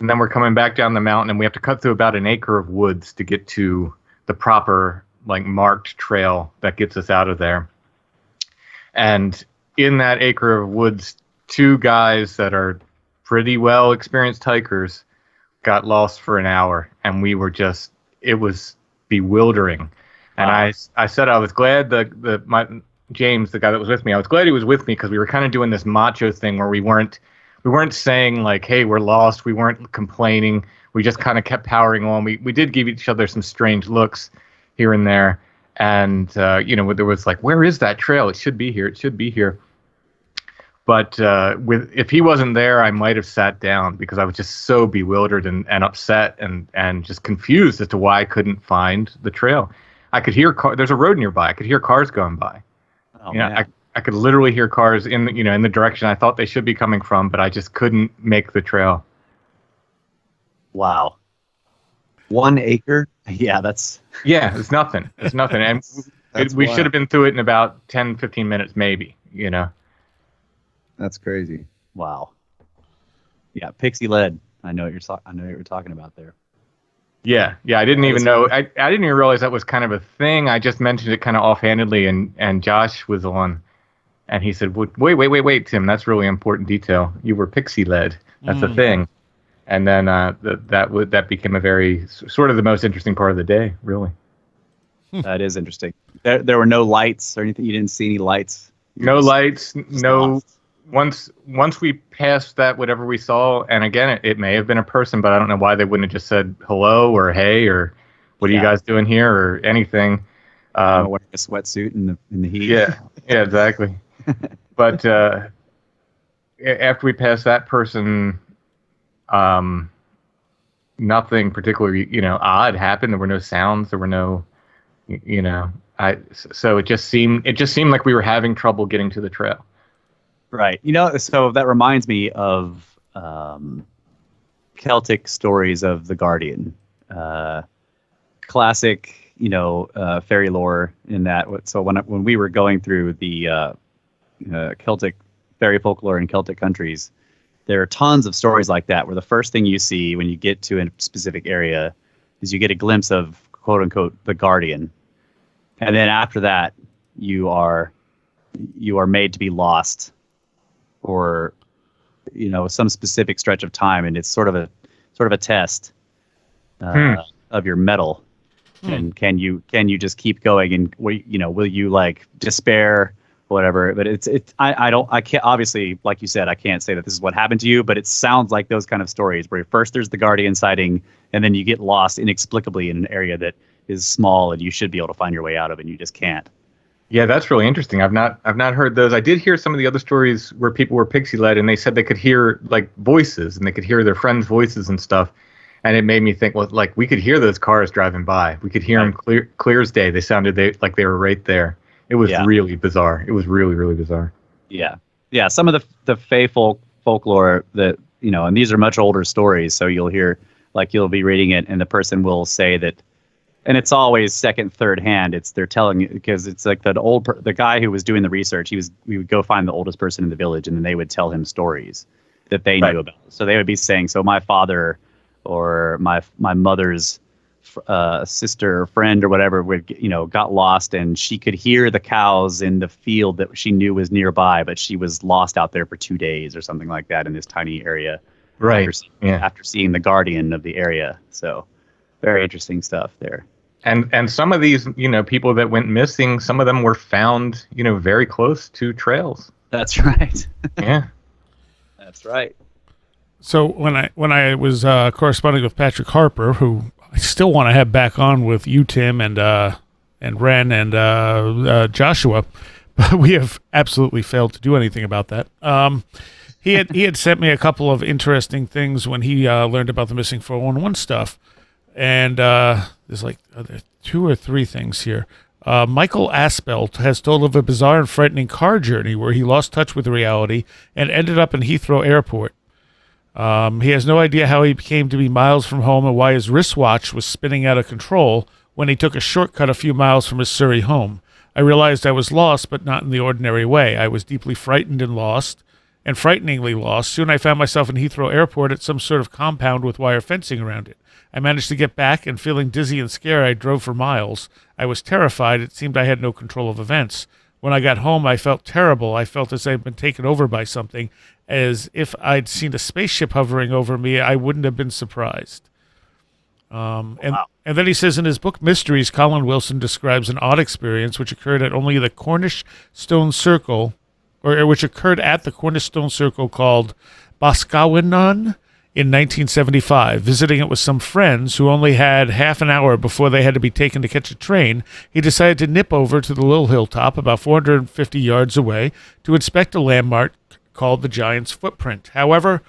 And then we're coming back down the mountain, and we have to cut through about an acre of woods to get to the proper marked trail that gets us out of there. And in that acre of woods, 2 guys that are pretty well experienced hikers got lost for an hour, and we were it was bewildering. And I said I was glad James, the guy that was with me, I was glad he was with me because we were kind of doing this macho thing where we weren't saying hey, we're lost. We weren't complaining. we just kind of kept powering on. We did give each other some strange looks here and there. And, there was like, where is that trail? It should be here. It should be here. But if he wasn't there, I might have sat down because I was just so bewildered and upset and just confused as to why I couldn't find the trail. I could hear there's a road nearby. I could hear cars going by. Oh, man. I could literally hear cars in the direction I thought they should be coming from, but I just couldn't make the trail. Wow. 1 acre? Yeah, that's... Yeah, it's nothing. It's nothing. And we should have been through it in about 10, 15 minutes, maybe, That's crazy. Wow. Yeah, pixie lead. I know what you're talking about there. Yeah. I didn't even know. I didn't even realize that was kind of a thing. I just mentioned it kind of offhandedly, and Josh was on, and he said, "Wait, Tim. That's really important detail. You were pixie led. That's a thing." And then that became a very sort of the most interesting part of the day, really. That is interesting. There were no lights or anything. You didn't see any lights. No lights. No. Once we passed that, whatever we saw, and again, it may have been a person, but I don't know why they wouldn't have just said hello or hey or what are you guys doing here or anything. Wearing a sweatsuit in the heat. Yeah, exactly. But after we passed that person, nothing particularly, odd happened. There were no sounds. There were no, so it just seemed like we were having trouble getting to the trail. Right. So that reminds me of Celtic stories of the Guardian. Classic, fairy lore in that. So when we were going through the Celtic fairy folklore in Celtic countries, there are tons of stories like that where the first thing you see when you get to a specific area is you get a glimpse of, quote unquote, the Guardian. And then after that, you are made to be lost for some specific stretch of time, and it's sort of a test of your mettle. And can you just keep going, and will you like despair, whatever? But I can't, obviously, like you said, I can't say that this is what happened to you, but it sounds like those kind of stories where first there's the Guardian sighting, and then you get lost inexplicably in an area that is small and you should be able to find your way out of, and you just can't. Yeah, that's really interesting. I've not heard those. I did hear some of the other stories where people were pixie led, and they said they could hear like voices, and they could hear their friends' voices and stuff. And it made me think, well, like we could hear those cars driving by. We could hear them clear as day. They sounded like they were right there. It was really bizarre. It was really, really bizarre. Yeah. Some of the Fey folklore that and these are much older stories. So you'll hear, like, you'll be reading it, and the person will say that. And it's always second, third hand. They're telling you, because it's like the guy who was doing the research. We would go find the oldest person in the village, and then they would tell him stories that they knew about. So they would be saying, so my father or my mother's sister or friend or whatever got lost, and she could hear the cows in the field that she knew was nearby, but she was lost out there for 2 days or something like that in this tiny area. Right. After seeing the Guardian of the area. So very interesting stuff there. And some of these, people that went missing, some of them were found, very close to trails. That's right. Yeah. That's right. So when I was corresponding with Patrick Harper, who I still want to have back on with you, Tim, and Ren and Joshua, but we have absolutely failed to do anything about that. He had sent me a couple of interesting things when he learned about the missing 411 stuff. And there's like 2 or 3 things here. Michael Aspelt has told of a bizarre and frightening car journey where he lost touch with reality and ended up in Heathrow Airport. He has no idea how he came to be miles from home and why his wristwatch was spinning out of control when he took a shortcut a few miles from his Surrey home. I realized I was lost, but not in the ordinary way. I was deeply frightened and lost, and frighteningly lost. Soon I found myself in Heathrow Airport at some sort of compound with wire fencing around it. I managed to get back, and feeling dizzy and scared, I drove for miles. I was terrified. It seemed I had no control of events. When I got home, I felt terrible. I felt as I'd been taken over by something. As if I'd seen a spaceship hovering over me, I wouldn't have been surprised. And then he says in his book Mysteries, Colin Wilson describes an odd experience which occurred at only the Cornish Stone Circle, or which occurred at the Cornish Stone Circle called Boscawen in 1975, visiting it with some friends who only had half an hour before they had to be taken to catch a train. He decided to nip over to the little hilltop about 450 yards away to inspect a landmark called the Giant's Footprint. However,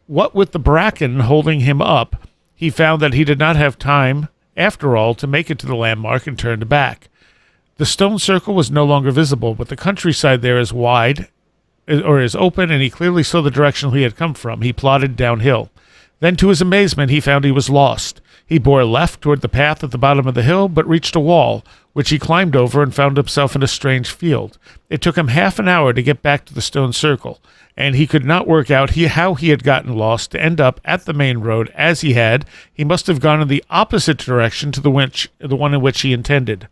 what with the bracken holding him up, he found that he did not have time, after all, to make it to the landmark and turned back. The stone circle was no longer visible, but the countryside there is wide, or is open, and he clearly saw the direction he had come from. He plodded downhill. Then, to his amazement, he found he was lost. He bore left toward the path at the bottom of the hill, but reached a wall, which he climbed over and found himself in a strange field. It took him half an hour to get back to the stone circle, and he could not work out how he had gotten lost to end up at the main road as he had. He must have gone in the opposite direction to the one in which he intended.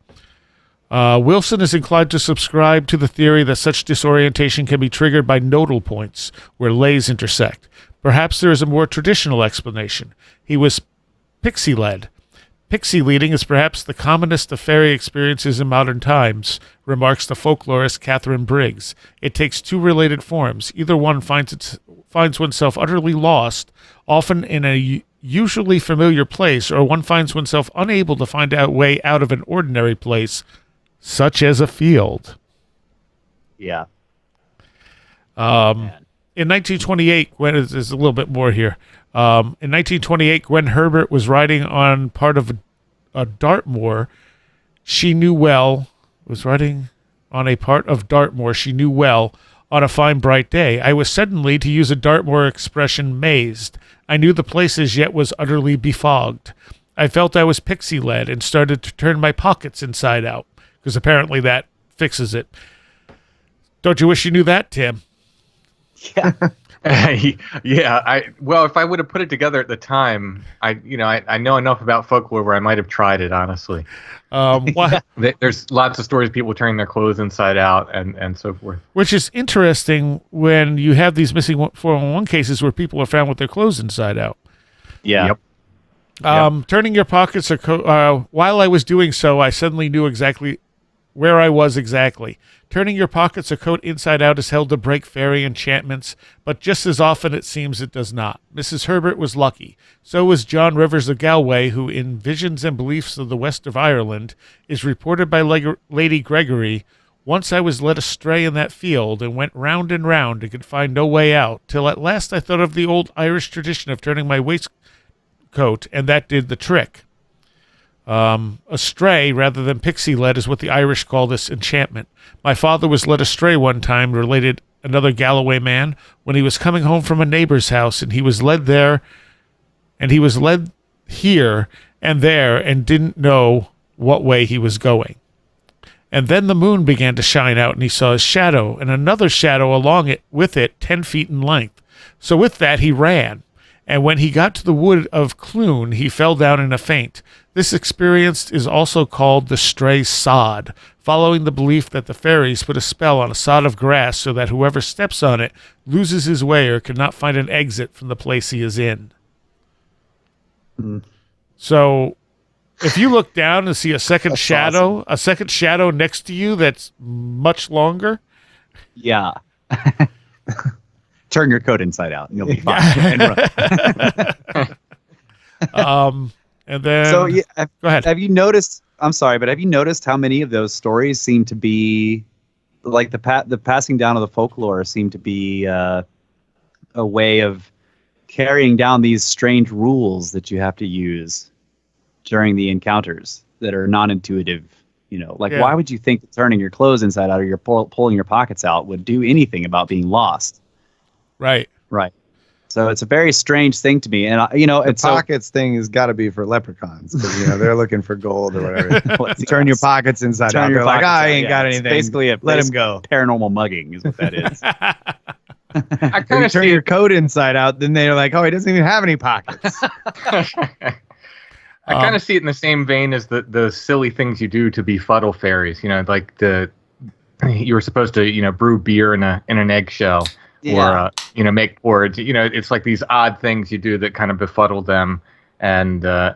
Wilson is inclined to subscribe to the theory that such disorientation can be triggered by nodal points where lays intersect. Perhaps there is a more traditional explanation. He was pixie-led. Pixie-leading is perhaps the commonest of fairy experiences in modern times, remarks the folklorist Catherine Briggs. It takes two related forms. Either one finds oneself utterly lost, often in a usually familiar place, or one finds oneself unable to find a way out of an ordinary place, such as a field. Yeah. In 1928, there's a little bit more here. In 1928, Gwen Herbert was riding on part of a Dartmoor she knew well. Was riding on a part of Dartmoor she knew well on a fine bright day. I was suddenly, to use a Dartmoor expression, mazed. I knew the place as yet was utterly befogged. I felt I was pixie-led and started to turn my pockets inside out, because apparently that fixes it. Don't you wish you knew that, Tim? Yeah. Yeah. Well, if I would have put it together at the time, I know enough about folklore where I might have tried it, honestly. There's lots of stories of people turning their clothes inside out and so forth. Which is interesting when you have these missing 411 cases where people are found with their clothes inside out. Yeah. Yep. Turning your pockets while I was doing so, I suddenly knew exactly where I was exactly. Turning your pockets or coat inside out is held to break fairy enchantments, but just as often it seems it does not. Mrs. Herbert was lucky. So was John Rivers of Galway, who in Visions and Beliefs of the West of Ireland is reported by Lady Gregory, once I was led astray in that field and went round and round and could find no way out, till at last I thought of the old Irish tradition of turning my waistcoat, and that did the trick. Astray rather than pixie-led is what the Irish call this enchantment. My father was led astray one time, related another Galloway man, when he was coming home from a neighbor's house, and he was led there, and he was led here and there, and didn't know what way he was going. And then the moon began to shine out, and he saw his shadow, and another shadow along it with it, 10 feet in length. So with that he ran. And when he got to the wood of Clune, he fell down in a faint. This experience is also called the stray sod, following the belief that the fairies put a spell on a sod of grass so that whoever steps on it loses his way or cannot find an exit from the place he is in. So if you look down and see a second shadow, awesome. A second shadow next to you that's much longer. Yeah. Turn your coat inside out and you'll be fine. And then, so yeah, go ahead. Have you noticed? I'm sorry, but have you noticed how many of those stories seem to be like the passing down of the folklore seem to be a way of carrying down these strange rules that you have to use during the encounters that are non-intuitive. Why would you think that turning your clothes inside out or you're pulling your pockets out would do anything about being lost? Right. So it's a very strange thing to me, and the pockets thing has got to be for leprechauns because they're looking for gold or whatever. Turn your pockets inside out. They're like, I ain't got anything. Basically, let him go. Paranormal mugging is what that is. I kind of turn your coat inside out, then they're like, oh, he doesn't even have any pockets. I kind of see it in the same vein as the silly things you do to befuddle fairies. Like you were supposed to brew beer in an eggshell. Yeah. Or make boards. It's like these odd things you do that kind of befuddle them, and will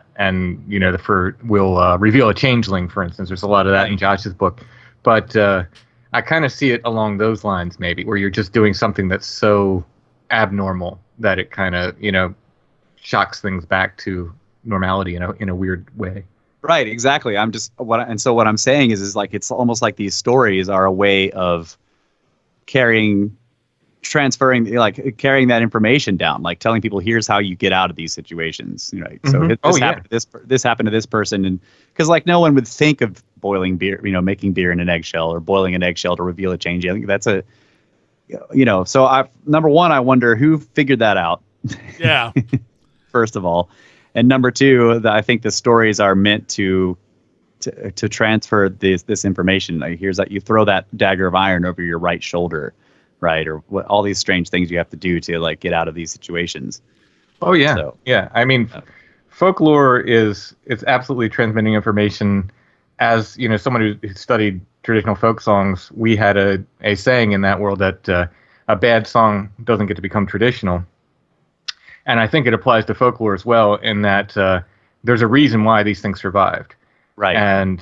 reveal a changeling, for instance. There's a lot of that in Josh's book, but I kind of see it along those lines, maybe, where you're just doing something that's so abnormal that it kind of shocks things back to normality in a weird way. Right, exactly. So what I'm saying is like it's almost like these stories are a way of transferring that information down, like telling people here's how you get out of these situations, right? So this happened to this person, and because like no one would think of boiling beer, making beer in an eggshell or boiling an eggshell to reveal a change. I think that's so number one, I wonder who figured that out. Yeah. First of all, and number two, I think the stories are meant to transfer this information. Like, here's that you throw that dagger of iron over your right shoulder, right? Or all these strange things you have to do to like get out of these situations. Oh yeah, yeah. I mean, folklore it's absolutely transmitting information. As someone who studied traditional folk songs, we had a saying in that world that a bad song doesn't get to become traditional. And I think it applies to folklore as well, in that there's a reason why these things survived. Right. And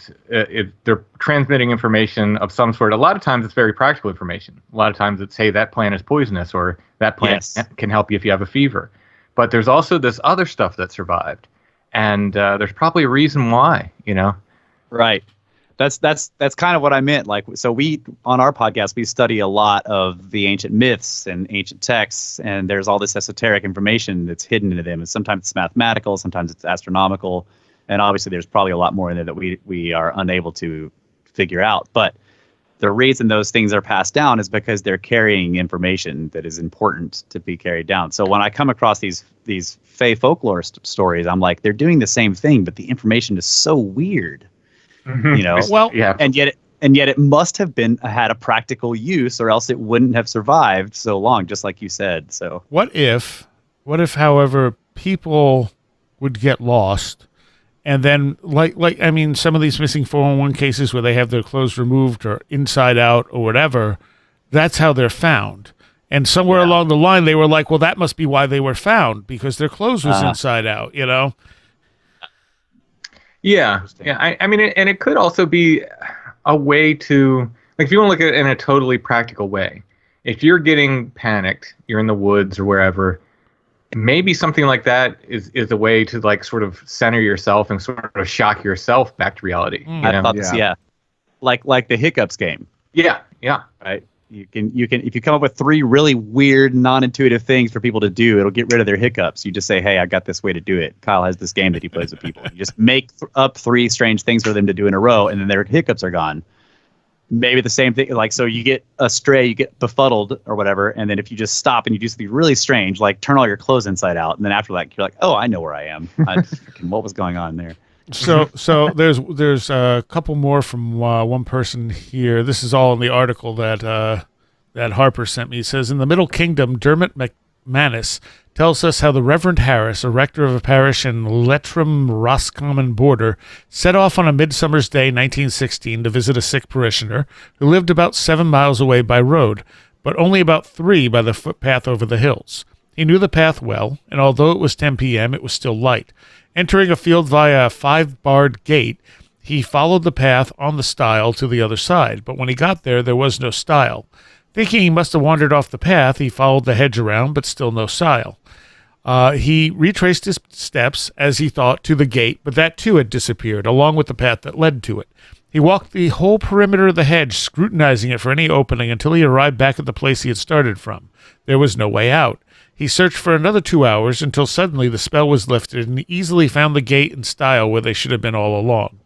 they're transmitting information of some sort. A lot of times it's very practical information. A lot of times it's, hey, that plant is poisonous, or that plant can help you if you have a fever. But there's also this other stuff that survived. And there's probably a reason why, Right. That's kind of what I meant. Like, so on our podcast, we study a lot of the ancient myths and ancient texts, and there's all this esoteric information that's hidden in them. And sometimes it's mathematical, sometimes it's astronomical, and obviously there's probably a lot more in there that we are unable to figure out. But the reason those things are passed down is because they're carrying information that is important to be carried down. So when I come across these Fey folklore stories, I'm like, they're doing the same thing, but the information is so weird. Mm-hmm. Well, yeah, and yet it must have had a practical use, or else it wouldn't have survived so long, just like you said. So what if, however, people would get lost, and then I mean, some of these missing 411 cases where they have their clothes removed or inside out or whatever, that's how they're found. And somewhere along the line, they were like, well, that must be why they were found, because their clothes was inside out, Yeah, yeah. I mean, and it could also be a way to, like, if you want to look at it in a totally practical way, if you're getting panicked, you're in the woods or wherever, maybe something like that is a way to like sort of center yourself and sort of shock yourself back to reality. I thought like the hiccups game. Yeah, right. You can if you come up with 3 really weird, non-intuitive things for people to do, it'll get rid of their hiccups. You just say, "Hey, I got this way to do it." Kyle has this game that he plays with people. You just make up 3 strange things for them to do in a row, and then their hiccups are gone. Maybe the same thing, like, so you get astray, you get befuddled or whatever, and then if you just stop and you do something really strange, like turn all your clothes inside out, and then after that you're like, "Oh, I know where I am. What was going on there?" So there's a couple more from one person here. This is all in the article that Harper sent me. It says, in the Middle Kingdom, Dermot McManus tells us how the Reverend Harris, a rector of a parish in Leitrim Roscommon border, set off on a midsummer's day 1916 to visit a sick parishioner who lived about 7 miles away by road, but only about 3 by the footpath over the hills. He knew the path well, and although it was 10 p.m., it was still light. Entering a field via a 5-barred gate, he followed the path on the stile to the other side, but when he got there was no stile. Thinking he must have wandered off the path, he followed the hedge around, but still no stile. He retraced his steps, as he thought, to the gate, but that too had disappeared, along with the path that led to it. He walked the whole perimeter of the hedge, scrutinizing it for any opening, until he arrived back at the place he had started from. There was no way out. He searched for another 2 hours, until suddenly the spell was lifted, and he easily found the gate and stile where they should have been all along.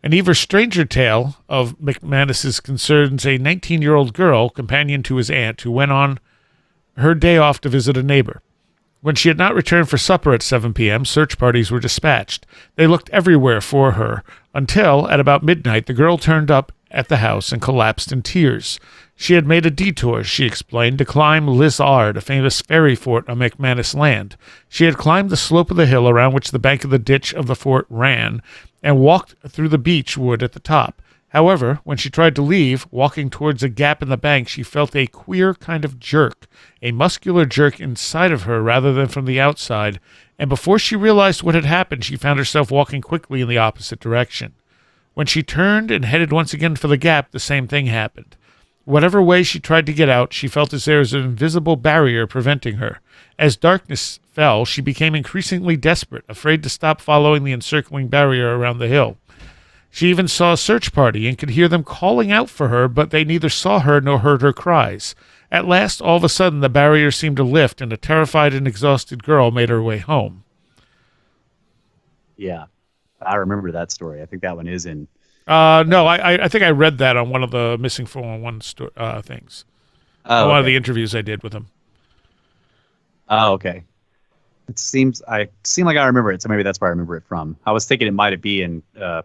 An even stranger tale of McManus's concerns a 19-year-old girl, companion to his aunt, who went on her day off to visit a neighbor. When she had not returned for supper at 7 p.m., search parties were dispatched. They looked everywhere for her, until, at about midnight, the girl turned up at the house and collapsed in tears. She had made a detour, she explained, to climb Lizard, a famous fairy fort on McManus land. She had climbed the slope of the hill around which the bank of the ditch of the fort ran, and walked through the beech wood at the top. However, when she tried to leave, walking towards a gap in the bank, she felt a queer kind of jerk, a muscular jerk inside of her rather than from the outside, and before she realized what had happened, she found herself walking quickly in the opposite direction. When she turned and headed once again for the gap, the same thing happened. Whatever way she tried to get out, she felt as there was an invisible barrier preventing her. As darkness fell, she became increasingly desperate, afraid to stop following the encircling barrier around the hill. She even saw a search party and could hear them calling out for her, but they neither saw her nor heard her cries. At last, all of a sudden, the barrier seemed to lift, and a terrified and exhausted girl made her way home. Yeah, I remember that story. I think that one is in. No, I think I read that on one of the Missing 411 things. Oh, One of okay. the interviews I did with him. Oh, okay. It seemed like I remember it, so maybe that's where I remember it from. I was thinking it might have been the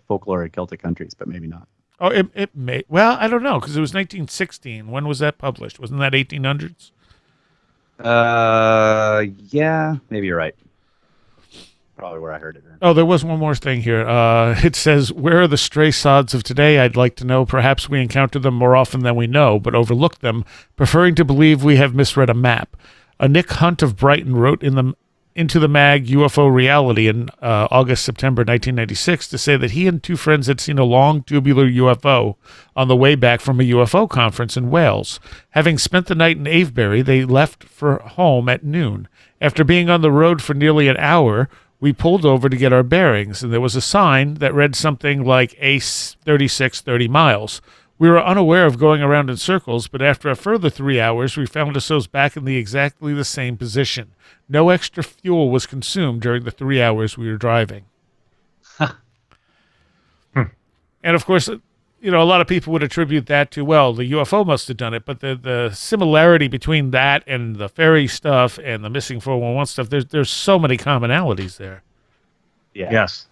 folklore and Celtic countries, but maybe not. Oh, it may. Well, I don't know, because it was 1916. When was that published? Wasn't that 1800s? Yeah, maybe you're right. Probably where I heard it. Oh, there was one more thing here. It says, "Where are the stray sods of today? I'd like to know. Perhaps we encounter them more often than we know, but overlook them, preferring to believe we have misread a map." A Nick Hunt of Brighton wrote into the mag UFO Reality in September 1996 to say that he and two friends had seen a long tubular UFO on the way back from a UFO conference in Wales. Having spent the night in Avebury, they left for home at noon. After being on the road for nearly an hour, we pulled over to get our bearings, and there was a sign that read something like ACE 3630 miles. We were unaware of going around in circles, but after a further 3 hours, we found ourselves back in exactly the same position. No extra fuel was consumed during the 3 hours we were driving. And of course, a lot of people would attribute that to, well, the UFO must have done it, but the similarity between that and the ferry stuff and the missing 411 stuff, there's so many commonalities there. Yeah. Yes.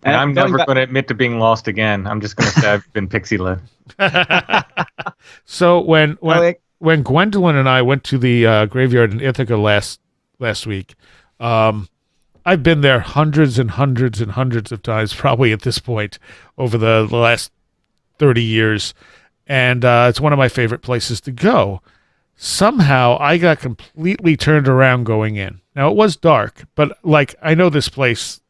And I'm never going to admit to being lost again. I'm just going to say I've been pixie led. So when Gwendolyn and I went to the graveyard in Ithaca last week, I've been there hundreds and hundreds and hundreds of times, probably at this point, over the last 30 years. And it's one of my favorite places to go. Somehow I got completely turned around going in. Now, it was dark, but I know this place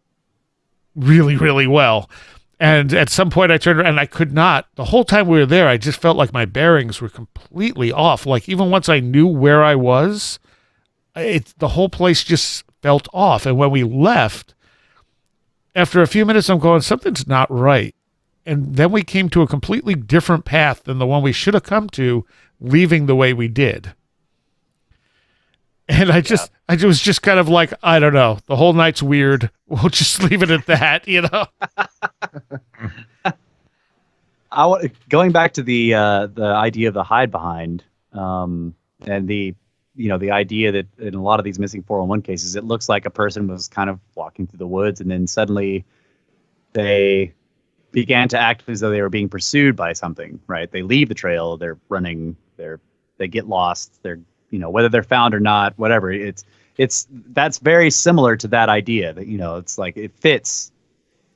really, really well. And at some point I turned around and I could not. The whole time we were there, I just felt like my bearings were completely off. Even once I knew where I was, the whole place just felt off. And when we left, after a few minutes, I'm going, something's not right. And then we came to a completely different path than the one we should have come to, leaving the way we did. And I was just kind of like, I don't know, the whole night's weird. We'll just leave it at that, Going back to the idea of the hide behind, and the idea that in a lot of these missing 411 cases, it looks like a person was kind of walking through the woods, and then suddenly they began to act as though they were being pursued by something. Right? They leave the trail, they're running, they get lost, they're whether they're found or not, whatever. That's very similar to that idea that it's like it fits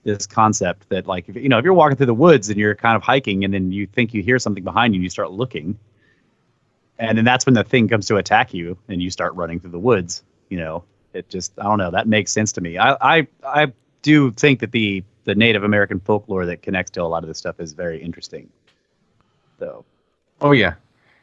this concept that if you're walking through the woods and you're kind of hiking and then you think you hear something behind you and you start looking, and then that's when the thing comes to attack you and you start running through the woods. It just, I don't know, that makes sense to me. I do think that the Native American folklore that connects to a lot of this stuff is very interesting. So, oh yeah.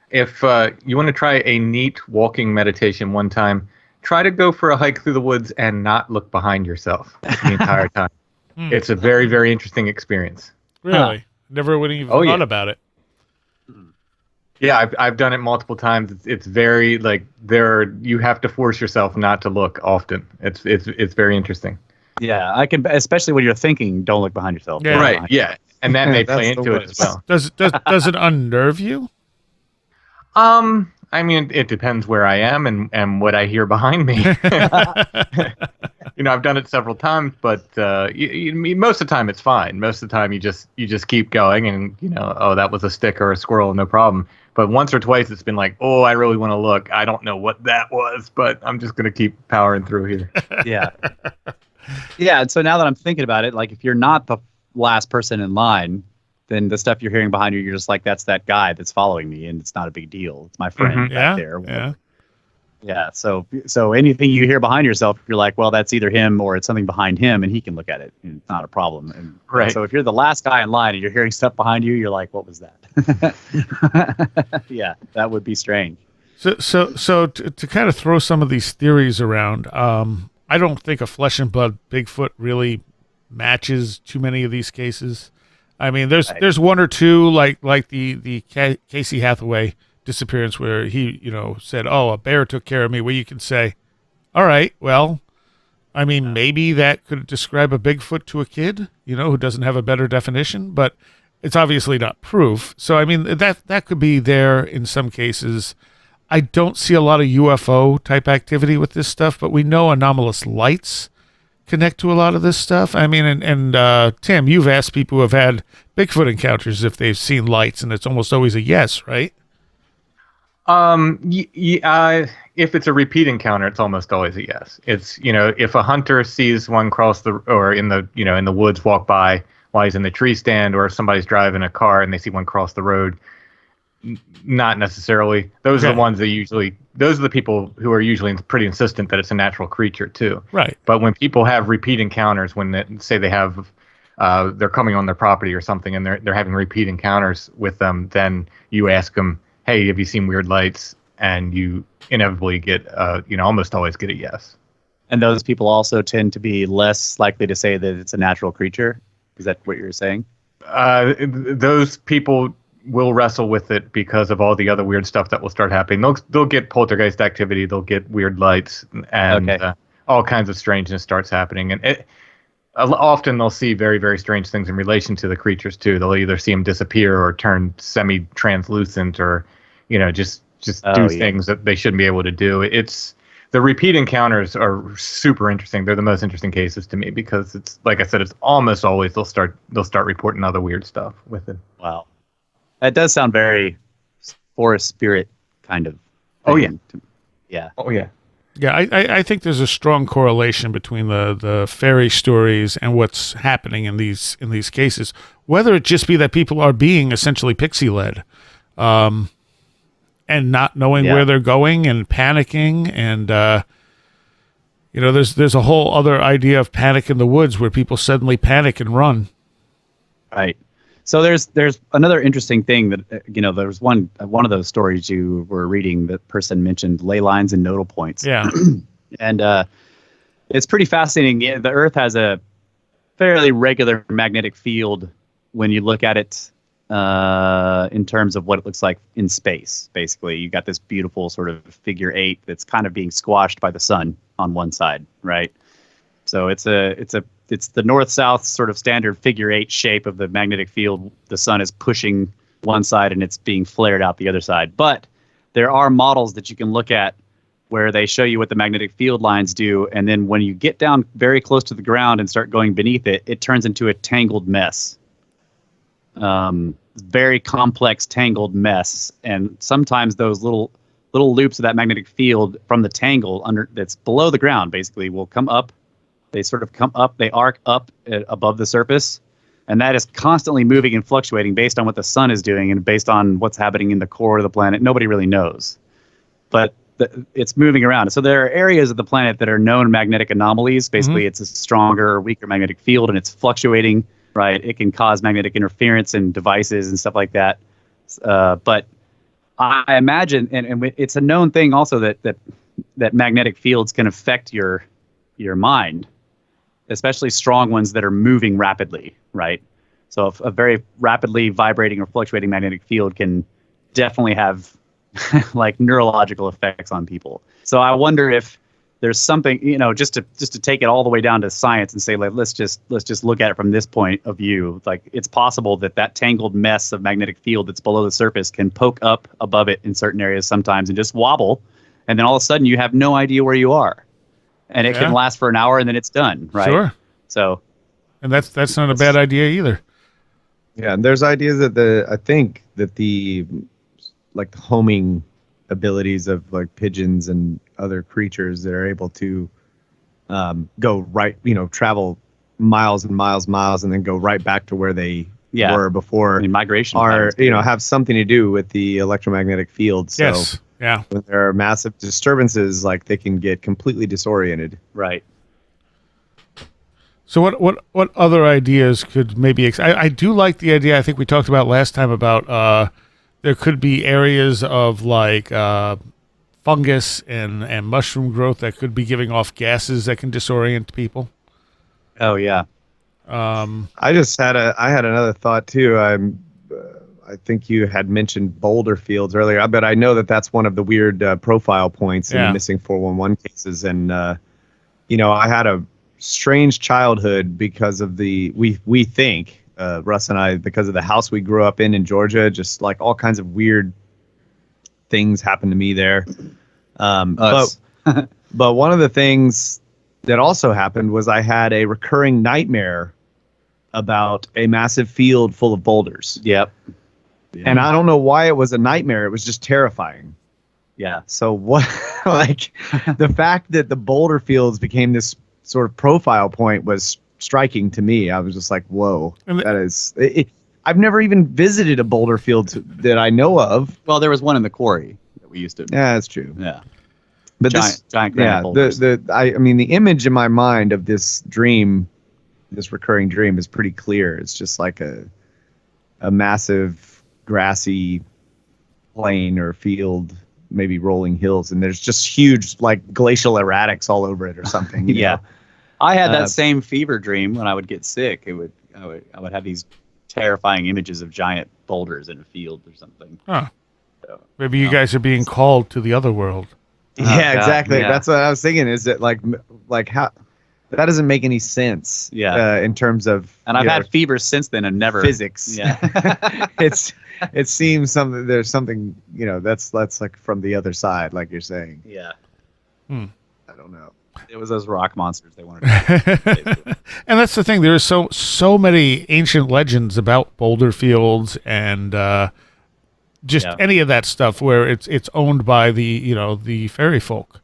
If you want to try a neat walking meditation one time, try to go for a hike through the woods and not look behind yourself the entire time. It's a very, very interesting experience. Really? Never would have even thought about it. Yeah, I've done it multiple times. It's very you have to force yourself not to look often. It's very interesting. Yeah, I can, especially when you're thinking, don't look behind yourself. Yeah. Right. Yeah, and that may play into it as well. Does it unnerve you? I mean, it depends where I am and what I hear behind me. I've done it several times, but most of the time it's fine. Most of the time you just keep going, and oh, that was a stick or a squirrel, no problem. But once or twice it's been like, oh, I really want to look. I don't know what that was, but I'm just gonna keep powering through here. Yeah. Yeah. And so now that I'm thinking about it, if you're not the last person in line, then the stuff you're hearing behind you, you're just like, that's that guy that's following me, and it's not a big deal. It's my friend back there. Yeah. Yeah. So anything you hear behind yourself, you're like, well, that's either him or it's something behind him, and he can look at it. And it's not a problem. And Right. So if you're the last guy in line and you're hearing stuff behind you, you're like, what was that? Yeah, that would be strange. So to kind of throw some of these theories around, I don't think a flesh and blood Bigfoot really matches too many of these cases. I mean, there's one or two like the Casey Hathaway disappearance where he said, "Oh, a bear took care of me." Where you can say, "All right, well, I mean, maybe that could describe a Bigfoot to a kid, who doesn't have a better definition, but it's obviously not proof." So I mean, that could be there in some cases. I don't see a lot of UFO type activity with this stuff, but we know anomalous lights connect to a lot of this stuff. I mean, and Tim, you've asked people who have had Bigfoot encounters if they've seen lights, and it's almost always a yes, right? If it's a repeat encounter, it's almost always a yes. It's if a hunter sees one cross in the woods walk by while he's in the tree stand, or if somebody's driving a car and they see one cross the road, not necessarily. Those are the ones those are the people who are usually pretty insistent that it's a natural creature too. Right. But when people have repeat encounters, when they have they're coming on their property or something, and they're having repeat encounters with them, then you ask them, "Hey, have you seen weird lights?" And you inevitably get almost always get a yes. And those people also tend to be less likely to say that it's a natural creature. Is that what you're saying? Those people will wrestle with it because of all the other weird stuff that will start happening. They'll get poltergeist activity, they'll get weird lights, and all kinds of strangeness starts happening. And often they'll see very, very strange things in relation to the creatures too. They'll either see them disappear or turn semi-translucent, or just do things that they shouldn't be able to do. It's the repeat encounters are super interesting. They're the most interesting cases to me because it's, like I said, it's almost always they'll start reporting other weird stuff with it. Wow. That does sound very forest spirit kind of thing. Oh yeah. Yeah. Oh yeah. Yeah, I think there's a strong correlation between the fairy stories and what's happening in these cases. Whether it just be that people are being essentially pixie led, and not knowing where they're going and panicking, and there's a whole other idea of panic in the woods where people suddenly panic and run. Right. So there's another interesting thing that there was one of those stories you were reading. The person mentioned ley lines and nodal points. Yeah, and it's pretty fascinating. Yeah, the Earth has a fairly regular magnetic field when you look at it in terms of what it looks like in space. Basically, you got this beautiful sort of figure 8 that's kind of being squashed by the sun on one side, right? So it's the north-south sort of standard figure 8 shape of the magnetic field. The sun is pushing one side and it's being flared out the other side. But there are models that you can look at where they show you what the magnetic field lines do. And then when you get down very close to the ground and start going beneath it, it turns into a tangled mess. Very complex, tangled mess. And sometimes those little loops of that magnetic field from the tangle that's below the ground basically will come up. They sort of come up, they arc up above the surface, and that is constantly moving and fluctuating based on what the sun is doing and based on what's happening in the core of the planet. Nobody really knows, but it's moving around. So there are areas of the planet that are known magnetic anomalies. Basically, it's a stronger or weaker magnetic field, and it's fluctuating, right? It can cause magnetic interference in devices and stuff like that. But I imagine, and it's a known thing also that magnetic fields can affect your mind, especially strong ones that are moving rapidly, right? So a very rapidly vibrating or fluctuating magnetic field can definitely have like neurological effects on people. So I wonder if there's something, just to take it all the way down to science and say, like, let's just look at it from this point of view. Like, it's possible that tangled mess of magnetic field that's below the surface can poke up above it in certain areas sometimes and just wobble, and then all of a sudden you have no idea where you are. And it can last for an hour and then it's done, right? Sure. So, and that's not a bad idea either. Yeah, and there's ideas that I think that the homing abilities of like pigeons and other creatures that are able to go right, travel miles and miles and then go right back to where they were before. I mean, migration are have something to do with the electromagnetic field. So, yes. Yeah. When there are massive disturbances, like they can get completely disoriented. Right. So what other ideas could maybe I do like the idea I think we talked about last time about there could be areas of like fungus and mushroom growth that could be giving off gases that can disorient people. Oh yeah. I had another thought too. I think you had mentioned boulder fields earlier, but I know that that's one of the weird profile points in the missing 411 cases. And I had a strange childhood because of we think Russ and I, because of the house we grew up in Georgia, just like all kinds of weird things happened to me there. But one of the things that also happened was I had a recurring nightmare about a massive field full of boulders. Yep. And I don't know why it was a nightmare. It was just terrifying. Yeah. So what, like the fact that the boulder fields became this sort of profile point was striking to me. I was just like, whoa, that is, I've never even visited a boulder field that I know of. Well, there was one in the quarry that we used to. Yeah, that's true. Yeah. But giant granite boulders. I mean, the image in my mind of this dream, this recurring dream, is pretty clear. It's just like a massive grassy plain or field, maybe rolling hills, and there's just huge like glacial erratics all over it or something. Yeah. know? I had that same fever dream when I would get sick. I would have these terrifying images of giant boulders in a field or something. Huh. So, Maybe you guys are being called to the other world. Yeah, God, exactly. yeah. That's what I was thinking. Is that like how that doesn't make any sense? Yeah. In terms of and I've had fevers since then and never physics. Yeah. It seems there's something that's like from the other side, like you're saying. Yeah. I don't know. It was those rock monsters they wanted to And that's the thing. There are so many ancient legends about boulder fields and just any of that stuff where it's owned by the fairy folk.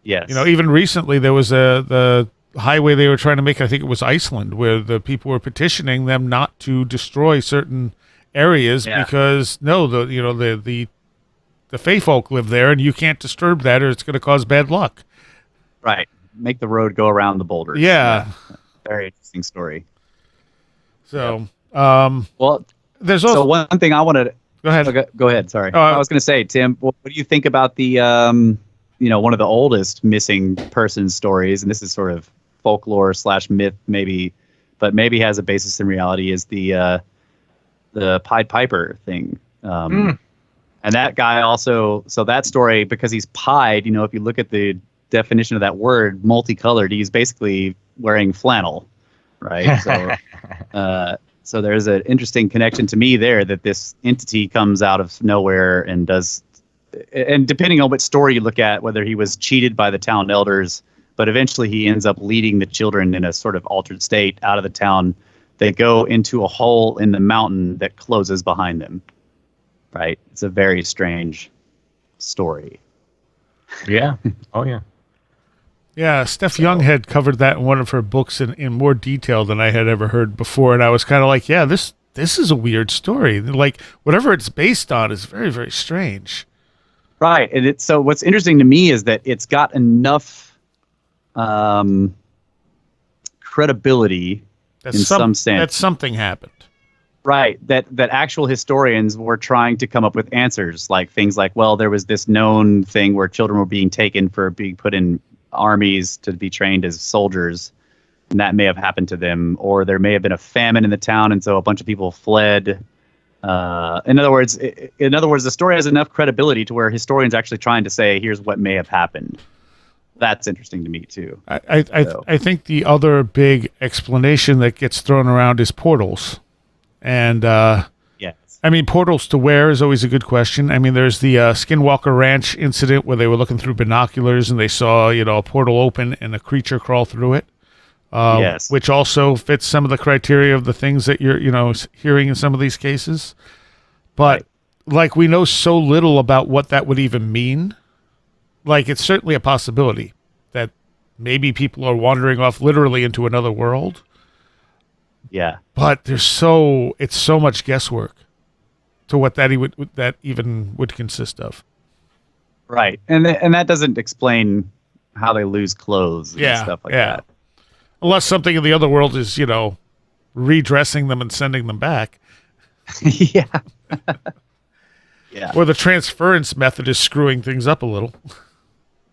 Yes. Even recently there was the highway they were trying to make. I think it was Iceland, where the people were petitioning them not to destroy certain areas because the fae folk live there and you can't disturb that or it's going to cause bad luck. Right. Make the road go around the boulders. Yeah. Very interesting story. So, well, there's also one thing I wanted to go ahead. Okay, go ahead. Sorry. I was going to say, Tim, what do you think about the, one of the oldest missing person stories, and this is sort of folklore / myth, maybe, but maybe has a basis in reality, is the Pied Piper thing. And that guy also, so that story, because he's pied, if you look at the definition of that word, multicolored, he's basically wearing flannel, right? So, so there's an interesting connection to me there that this entity comes out of nowhere and depending on what story you look at, whether he was cheated by the town elders, but eventually he ends up leading the children in a sort of altered state out of the town. They go into a hole in the mountain that closes behind them, right? It's a very strange story. Yeah. Oh, yeah. Yeah, Steph Young had covered that in one of her books in more detail than I had ever heard before, and I was kind of like, yeah, this is a weird story. Like, whatever it's based on is very, very strange. Right, and so what's interesting to me is that it's got enough credibility some sense. That something happened. Right, that actual historians were trying to come up with answers, like things like, well, there was this known thing where children were being taken for being put in armies to be trained as soldiers, and that may have happened to them, or there may have been a famine in the town, and so a bunch of people fled. In other words, the story has enough credibility to where historians are actually trying to say, here's what may have happened. That's interesting to me too. I think the other big explanation that gets thrown around is portals, and yes. I mean, portals to where is always a good question. I mean, there's the Skinwalker Ranch incident where they were looking through binoculars and they saw, a portal open and a creature crawl through it. Yes. Which also fits some of the criteria of the things that you're, hearing in some of these cases. But like, we know so little about what that would even mean. Like, it's certainly a possibility that maybe people are wandering off literally into another world. Yeah. But it's so much guesswork to what that even would consist of. Right, and that doesn't explain how they lose clothes and stuff like that. Unless something in the other world is, redressing them and sending them back. Yeah. Yeah. Or the transference method is screwing things up a little.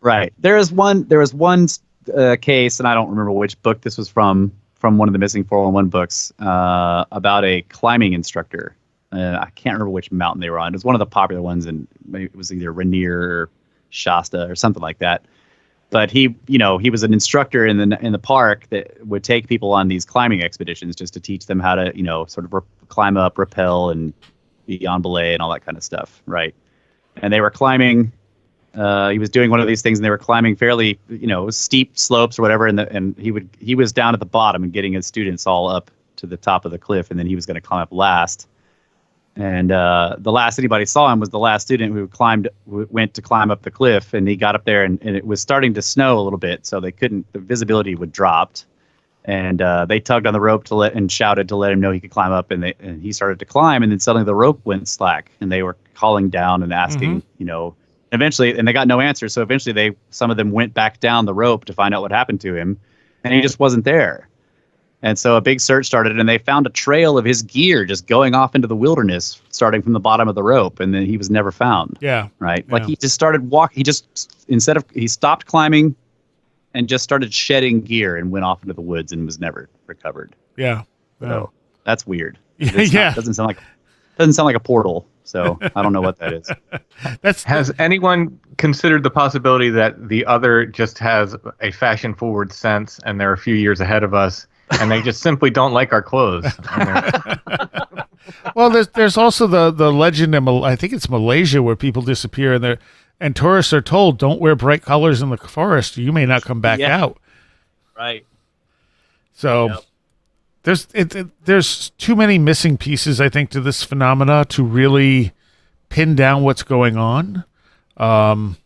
Right. There was one case, and I don't remember which book this was from one of the missing 411 books, about a climbing instructor. I can't remember which mountain they were on. It was one of the popular ones, and maybe it was either Renner or Shasta or something like that. But he was an instructor in the park that would take people on these climbing expeditions just to teach them how to, sort of climb up, rappel, and be on belay and all that kind of stuff, right? And they were climbing. He was doing one of these things, and they were climbing fairly, steep slopes or whatever. And he was down at the bottom and getting his students all up to the top of the cliff, and then he was going to climb up last. And the last anybody saw him was the last student who went to climb up the cliff, and he got up there, and it was starting to snow a little bit, so the visibility would dropped, and they tugged on the rope and shouted to let him know he could climb up, and he started to climb, and then suddenly the rope went slack, and they were calling down and asking, eventually, and they got no answer, so eventually some of them went back down the rope to find out what happened to him, and he just wasn't there. And so a big search started, and they found a trail of his gear just going off into the wilderness, starting from the bottom of the rope, and then he was never found. Yeah. Right? Yeah. Like he just started walking. He stopped climbing and just started shedding gear and went off into the woods and was never recovered. Yeah. So that's weird. Yeah. Doesn't sound like a portal. So I don't know what that is. Has anyone considered the possibility that the other just has a fashion-forward sense, and they're a few years ahead of us, and they just simply don't like our clothes? Well, there's also the legend in I think it's Malaysia where people disappear and tourists are told don't wear bright colors in the forest. You may not come back out. Right. So there's too many missing pieces, I think, to this phenomena to really pin down what's going on. And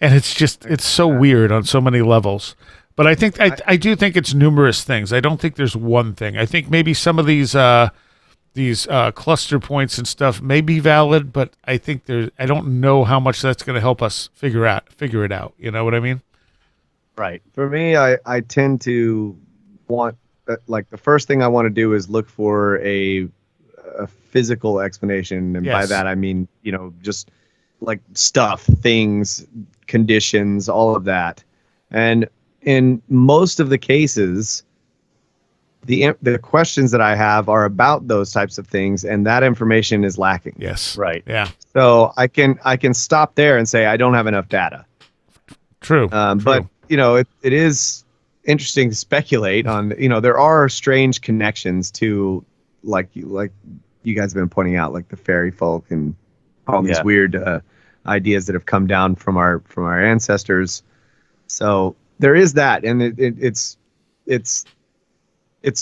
it's so weird on so many levels. But I think I do think it's numerous things. I don't think there's one thing. I think maybe some of these cluster points and stuff may be valid, but I think I don't know how much that's going to help us figure it out. You know what I mean? Right. For me, I tend to want the first thing I want to do is look for a physical explanation, and by that I mean just like stuff, things, conditions, all of that. And in most of the cases, the questions that I have are about those types of things, and that information is lacking. Yes. Right. Yeah. So I can stop there and say I don't have enough data. True. But it is interesting to speculate on. There are strange connections to like you guys have been pointing out, like the fairy folk and all these weird ideas that have come down from our ancestors. So there is that, and it's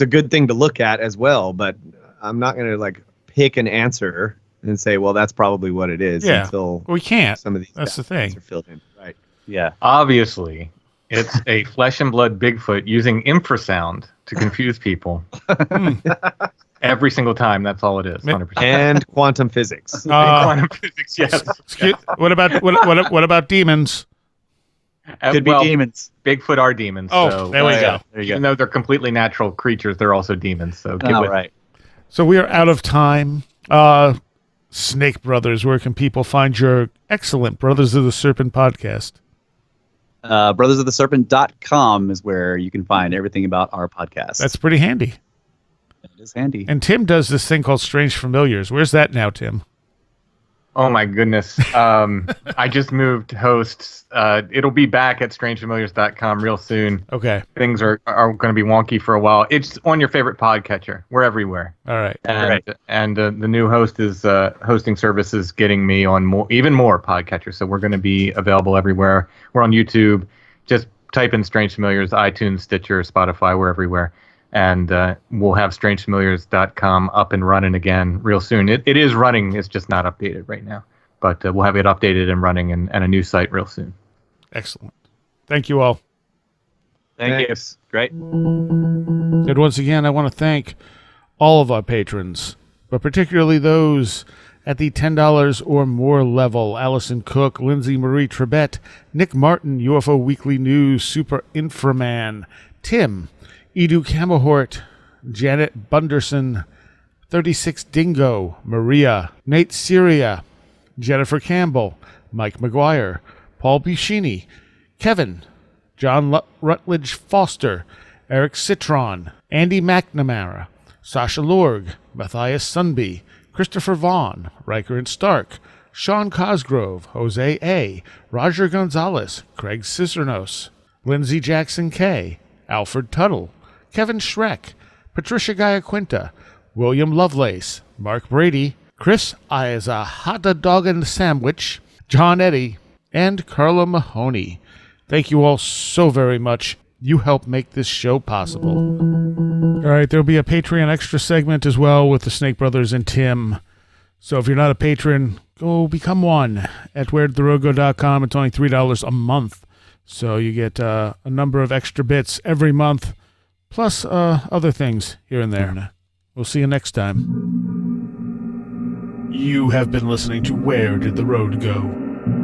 a good thing to look at as well. But I'm not going to pick an answer and say, well, that's probably what it is until we can't. Some of these that's the thing are filled in, right? Yeah. Obviously, it's a flesh and blood Bigfoot using infrasound to confuse people. Every single time, that's all it is. 100%. And quantum physics. Quantum physics, yes. What about demons? Could be demons. Bigfoot are demons. Oh, so, there we go. Even though they're completely natural creatures, they're also demons. So get with right. it. So we are out of time. Snake Brothers, where can people find your excellent Brothers of the Serpent podcast? Brothersoftheserpent.com is where you can find everything about our podcast. That's pretty handy. It is handy. And Tim does this thing called Strange Familiars. Where's that now, Tim? Oh my goodness. I just moved hosts. It'll be back at strangefamiliars.com real soon. Okay. Things are going to be wonky for a while. It's on your favorite podcatcher. We're everywhere. All right. And the new host is hosting services getting me on even more podcatchers. So we're going to be available everywhere. We're on YouTube. Just type in Strange Familiars, iTunes, Stitcher, Spotify. We're everywhere. And we'll have strangefamiliars.com up and running again real soon. It is running. It's just not updated right now. But we'll have it updated and running and a new site real soon. Excellent. Thank you all. Thank you. Great. And once again, I want to thank all of our patrons, but particularly those At the $10 or more level, Allison Cook, Lindsay Marie Trebet, Nick Martin, UFO Weekly News, Super Inframan, Tim, Edu Camahort, Janet Bunderson, 36 Dingo, Maria, Nate Seriah, Jennifer Campbell, Mike McGuire, Paul Buscini, Kevin, John Rutledge Foster, Eric Citron, Andy McNamara, Sasha Lorg, Matthias Sunby, Christopher Vaughn, Riker and Stark, Sean Cosgrove, Jose A., Roger Gonzalez, Craig Cicernos, Lindsey Jackson K., Alfred Tuttle, Kevin Schreck, Patricia Giaquinta, William Lovelace, Mark Brady, Chris is a hot dog and sandwich, John Eddy, and Carla Mahoney. Thank you all so very much. You help make this show possible. All right, there'll be a Patreon extra segment as well with the Snake Brothers and Tim. So if you're not a patron, go become one at wheredidtheroadgo.com. It's only $3 a month. So you get a number of extra bits every month, plus other things here and there. We'll see you next time. You have been listening to Where Did the Road Go?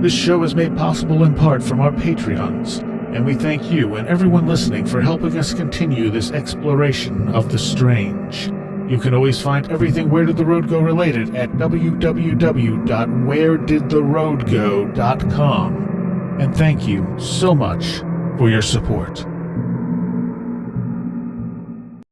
This show is made possible in part from our Patreons, and we thank you and everyone listening for helping us continue this exploration of the strange. You can always find everything Where Did the Road Go related at www.wheredidtheroadgo.com. And thank you so much for your support.